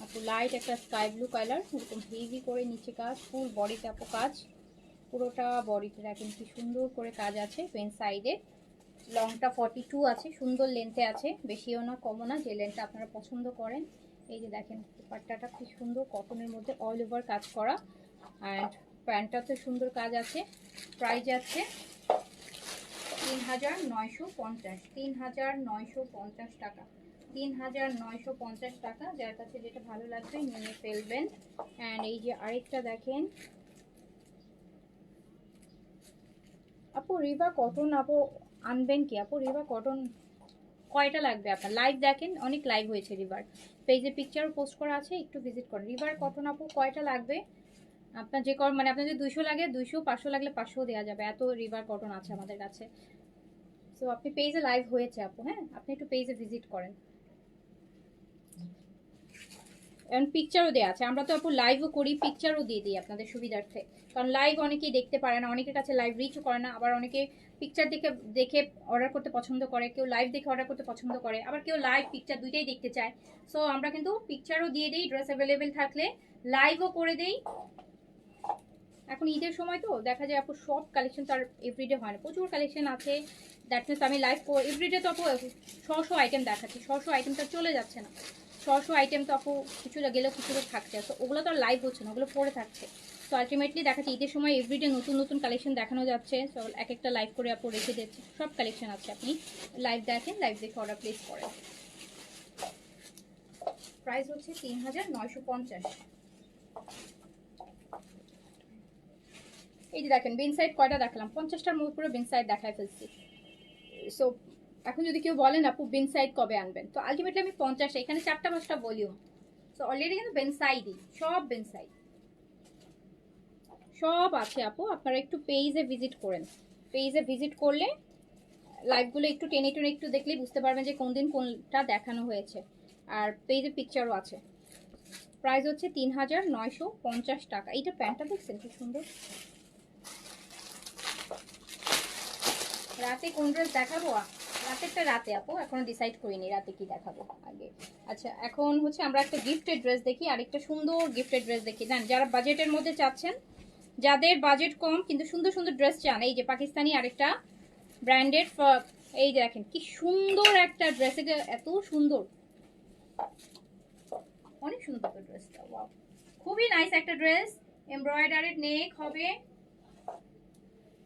আপু, লাইট একটা স্কাই ব্লু কালার, এরকম হেভি করে নিচে কাজ, ফুল বডিতে আপু কাজ, পুরোটা বডিতে দেখেন কি সুন্দর করে কাজ আছে। পেন সাইডে লংটা 42 আছে, সুন্দর লেন্থে আছে, বেশিও না কমও না, যে লেন্থটা আপনারা পছন্দ করেন। এই যে দেখেন দুপাট্টাটা কি সুন্দর কটনের মধ্যে অল ওভার কাজ করা, অ্যান্ড প্যান্টটাতে সুন্দর কাজ আছে। প্রাইস আছে 3950, 3950 টাকা, 3950 টাকা। যার কাছে যেটা ভালো লাগবে নিয়ে ফেলবেন। অ্যান্ড এই যে আরেকটা দেখেন আপু, রিভা কটন আপু আনবেন কি আপু? রিভা কটন কয়টা লাগবে আপনার? লাইভ দেখেন, অনেক লাইভ হয়েছে রিভার, পেজে পিকচারও পোস্ট করা আছে, একটু ভিজিট করেন। রিভার কটন আপু কয়টা লাগবে আপনার? যে মানে আপনার যদি 200 লাগে 200, 500 লাগলে 500 দেওয়া যাবে, এত রিভার কটন আছে আমাদের কাছে। সো আপনি পেজে লাইভ হয়েছে আপু, হ্যাঁ আপনি একটু পেজে ভিজিট করেন। এবং পিকচারও দেওয়া আছে, আমরা তো আপু লাইভও করি, পিকচারও দিয়ে দিই আপনাদের সুবিধার্থে, কারণ লাইভ অনেকেই দেখতে পারে না, অনেকের কাছে লাইভ রিচও করে না, আবার অনেকে পিকচার দেখে দেখে অর্ডার করতে পছন্দ করে, কেউ লাইভ দেখে অর্ডার করতে পছন্দ করে, আবার কেউ লাইভ পিকচার দুইটাই দেখতে চায়। সো আমরা কিন্তু পিকচারও দিয়ে দিই, ড্রেস অ্যাভেলেবেল থাকলে লাইভও করে দিই, এখন ঈদের সময় তো দেখা যায় আপু সব কালেকশন তো আর এভরিডে হয় না, প্রচুর কালেকশন আছে। দ্যাট মিনস আমি লাইভ এভরিডে তো আপু 100 আইটেম দেখাচ্ছি, 100 আইটেম তো চলে যাচ্ছে না, 100 আইটেম তো আপু কিছুটা গেলেও কিছুটা থাকছে, তো ওগুলো তো আর লাইভ হচ্ছে না, ওগুলো পড়ে থাকছে। তো আলটিমেটলি দেখাচ্ছি ঈদের সময় এভরিডে নতুন নতুন কালেকশন দেখানো যাচ্ছে। তো এক একটা লাইভ করে আপু রেখে দিচ্ছে, সব কালেকশন আছে, আপনি লাইভ দেখেন, লাইভ দেখে অর্ডার প্লেস করেন। প্রাইস হচ্ছে 3950। এই যে দেখেন বিন সাইড কয়টা দেখালাম, 50টার মধ্যে পুরো বিন সাইড দেখায় ফেলছি। সো এখন যদি কেউ বলেন আপু বিন সাইড কবে আনবেন, তো আলটিমেটলি আমি 50, এখানে 4টা 5টা ভলিউম, সো অলরেডি কিন্তু বেন সাইডই, সব বেন সাইড সব আছে আপু। আপনারা একটু পেজে ভিজিট করেন, পেজে ভিজিট করলে লাইভগুলো একটু টেনে টেনে একটু দেখলেই বুঝতে পারবেন যে কোন দিন কোনটা দেখানো হয়েছে, আর পেজে পিকচারও আছে। প্রাইস হচ্ছে 3950 টাকা। এইটা প্যান্টটা দেখছেন কি সুন্দর। রাতে কোন ড্রেস দেখাবো, রাতেরটা রাতে আপু, এখনো ডিসাইড করিনি রাতে কি দেখাবো আগে। আচ্ছা এখন হচ্ছে আমরা একটা গিফটেড ড্রেস দেখি, আর একটা সুন্দর গিফটেড ড্রেস দেখি। জান যারা বাজেটের মধ্যে চাচ্ছেন, যাদের বাজেট কম কিন্তু সুন্দর সুন্দর ড্রেস চান, এই যে পাকিস্তানি আরেকটা ব্র্যান্ডেড, এই যে দেখেন কি সুন্দর একটা ড্রেস, এটা এত সুন্দর, অনেক সুন্দর তো ড্রেসটা, ওয়াও খুবই নাইস একটা ড্রেস। এমব্রয়ডারিড নেক হবে,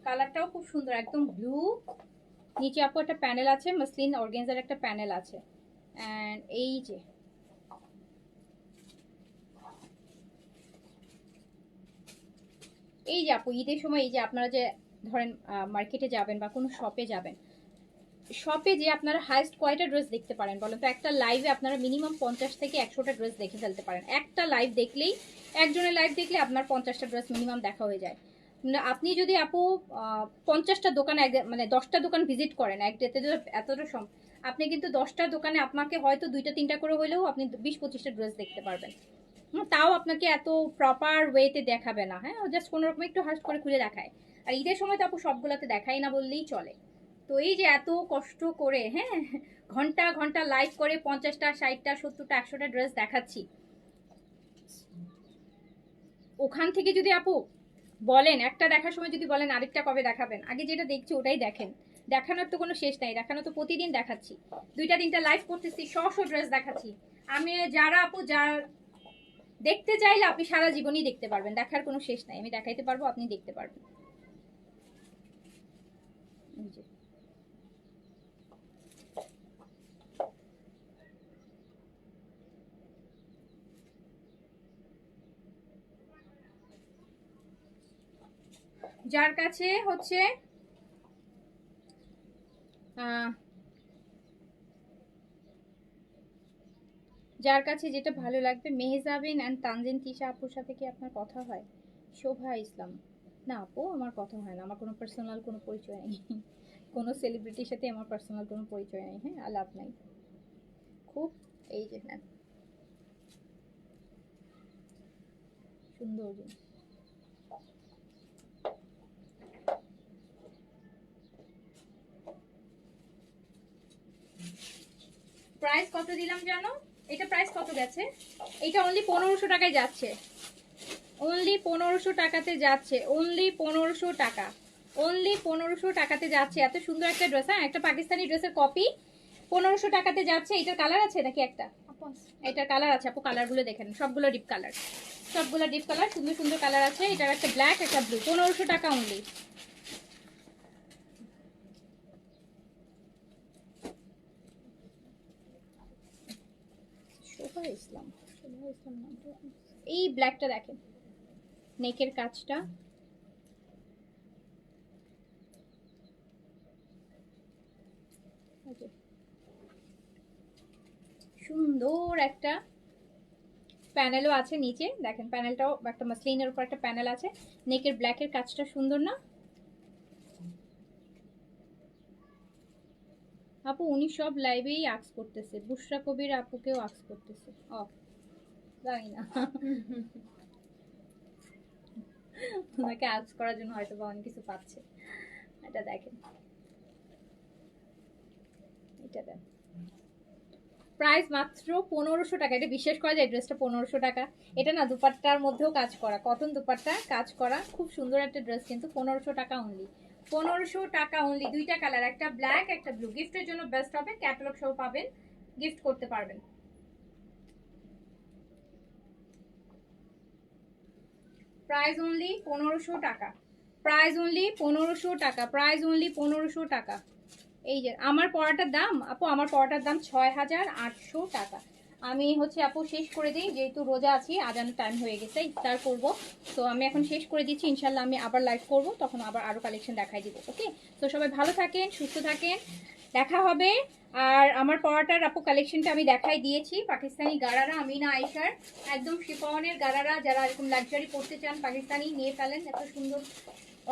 কালারটাও খুব সুন্দর একদম ব্লু, নিচে আপু একটা প্যানেল আছে, মসলিন অর্গানজার একটা প্যানেল আছে, এন্ড এই যে আপু ঈদের সময় এই যে আপনারা যে ধরেন মার্কেটে যাবেন বা কোনো শপে যাবেন, শপে যে আপনারা হাইস্ট কয়টা ড্রেস দেখতে পারেন বলেন তো? একটা লাইভে আপনারা মিনিমাম 50 থেকে 100টা ড্রেস দেখে ফেলতে পারেন, একটা লাইভ দেখলেই, একজনের লাইভ দেখলে আপনার 50টা ড্রেস মিনিমাম দেখা হয়ে যায়। আপনি যদি আপু 50টা দোকানে মানে 10টা দোকান ভিজিট করেন এক ডেতে, এতটা আপনি কিন্তু 10টা দোকানে আপনাকে হয়তো 2টা 3টা করে হলেও আপনি 20-25টা ড্রেস দেখতে পারবেন। তাও আপনাকে এত প্রপার ওয়েতে দেখাবে না, হ্যাঁ জাস্ট কোনো রকম একটু হাস্ট করে খুলে দেখায়। আর ঈদের সময় তো আপু সবগুলোতে দেখাই না বললেই চলে। তো এই যে এত কষ্ট করে, হ্যাঁ ঘন্টা ঘন্টা লাইভ করে 50টা 60টা 70টা 100টা ড্রেস দেখাচ্ছি, ওখান থেকে যদি আপু বলেন একটা দেখার সময় যদি বলেন আরেকটা কবে দেখাবেন, আগে যেটা দেখছি ওটাই দেখেন। দেখানোর তো কোনো শেষ নাই, দেখানো তো প্রতিদিন দেখাচ্ছি, 2টা 3টা লাইভ করতেছি, 100 ড্রেস দেখাচ্ছি। আমি যারা আপু দেখতে চাইলে আপনি সারা জীবনই দেখতে পারবেন, দেখার কোনো শেষ নাই, আমি দেখাইতে পারবো, আপনি দেখতে পারবেন। যার কাছে হচ্ছে যার কাছে যেটা ভালো লাগবে, মেহজাবিন অ্যান্ড তানজিন তিশা আপুর সাথে কি আপনার কথা হয়? শোভা ইসলাম, না আপু আমার কথা হয় না, আমার কোনো পার্সোনাল কোনো পরিচয় নেই, কোনো সেলিব্রিটির সাথে আমার পার্সোনাল কোনো পরিচয় নেই, হ্যাঁ আলাপ নাই খুব। এই যে নেন সুন্দর জিনিস, প্রাইস কত দিলাম জানো? এটা প্রাইস কত গেছে? এটা অনলি 1500 টাকায় যাচ্ছে, অনলি 1500 টাকাতে যাচ্ছে, অনলি 1500 টাকা, অনলি 1500 টাকাতে যাচ্ছে। এত সুন্দর একটা ড্রেস, হ্যাঁ একটা পাকিস্তানি ড্রেসের কপি, 1500 টাকাতে যাচ্ছে। এটার কালার আছে নাকি একটা? এটার কালার আছে আপু, কালারগুলো দেখেন সবগুলো ডিপ কালার, সবগুলো ডিপ কালার, সুন্দর সুন্দর কালার আছে। এটার একটা ব্ল্যাক একটা ব্লু, 1500 টাকা অনলি। শোভা ইসলাম, শোভা ইসলাম নামটা, এই ব্ল্যাকটা দেখেন, নেকের কাজটা সুন্দর একটা প্যানেলও আছে নিচে, দেখেন প্যানেলটাও একটা মাসলিনের উপর একটা প্যানেল আছে, নেকের ব্ল্যাকের কাজটা সুন্দর না আপু? উনি সব লাইভেই আক্স করতেছে, বুশরা কবির আপুকেও আক্স করতেছে, ও জানি না ওনাকে আক্স করার জন্য হয়তো বা অনেক কিছু পাচ্ছে। এটা দেখেন, এটা দেন, প্রাইস মাত্র 1500 টাকা। এটা বিশ্বাস করা যায় ড্রেসটা 1500 টাকা? এটা না দুপাট্টার মধ্যেও কাজ করা, কটন দুপাট্টা কাজ করা, খুব সুন্দর একটা ড্রেস, কিন্তু 1500 টাকা অনলি। 1500 টাকা অনলি। দুইটা কালার, একটা ব্ল্যাক একটা ব্লু। গিফটের জন্য বেস্ট হবে, ক্যাটালগ সহ পাবেন, গিফট করতে পারবেন। প্রাইস অনলি 1500 টাকা, প্রাইস অনলি 1500 টাকা, প্রাইস অনলি 1500 টাকা। এই যে আমার পড়াটার দাম আপু, আমার পড়াটার দাম 6800 টাকা। আমি হচ্ছে আপু শেষ করে দিই, যেহেতু রোজা আছি, আজানের টাইম হয়ে গেছে, ইফতার করব। তো আমি এখন শেষ করে দিচ্ছি, ইনশাল্লাহ আমি আবার লাইভ করব, তখন আবার আরও কালেকশন দেখাই দিব। ওকে, তো সবাই ভালো থাকেন, সুস্থ থাকেন, দেখা হবে। আর আমার পড়াটার আপু কালেকশনটা আমি দেখাই দিয়েছি, পাকিস্তানি গারারা, আমিনা আয়েশার একদম শিফনের গারারা, যারা এরকম লাক্সারি পড়তে চান পাকিস্তানি নিয়ে ফেলেন, এত সুন্দর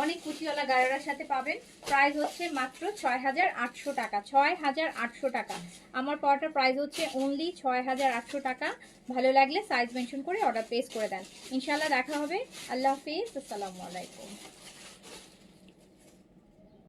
অনেক কুচিওয়ালা গারারার সাথে পাবেন। প্রাইস হচ্ছে মাত্র 6800 টাকা, 6800 টাকা। আমার পড়াটার প্রাইস হচ্ছে অনলি 6800 টাকা। ভালো লাগলে সাইজ মেনশন করে অর্ডার প্লেস করে দেন। ইনশাল্লাহ দেখা হবে। আল্লাহ হাফিজ, আসসালামু আলাইকুম।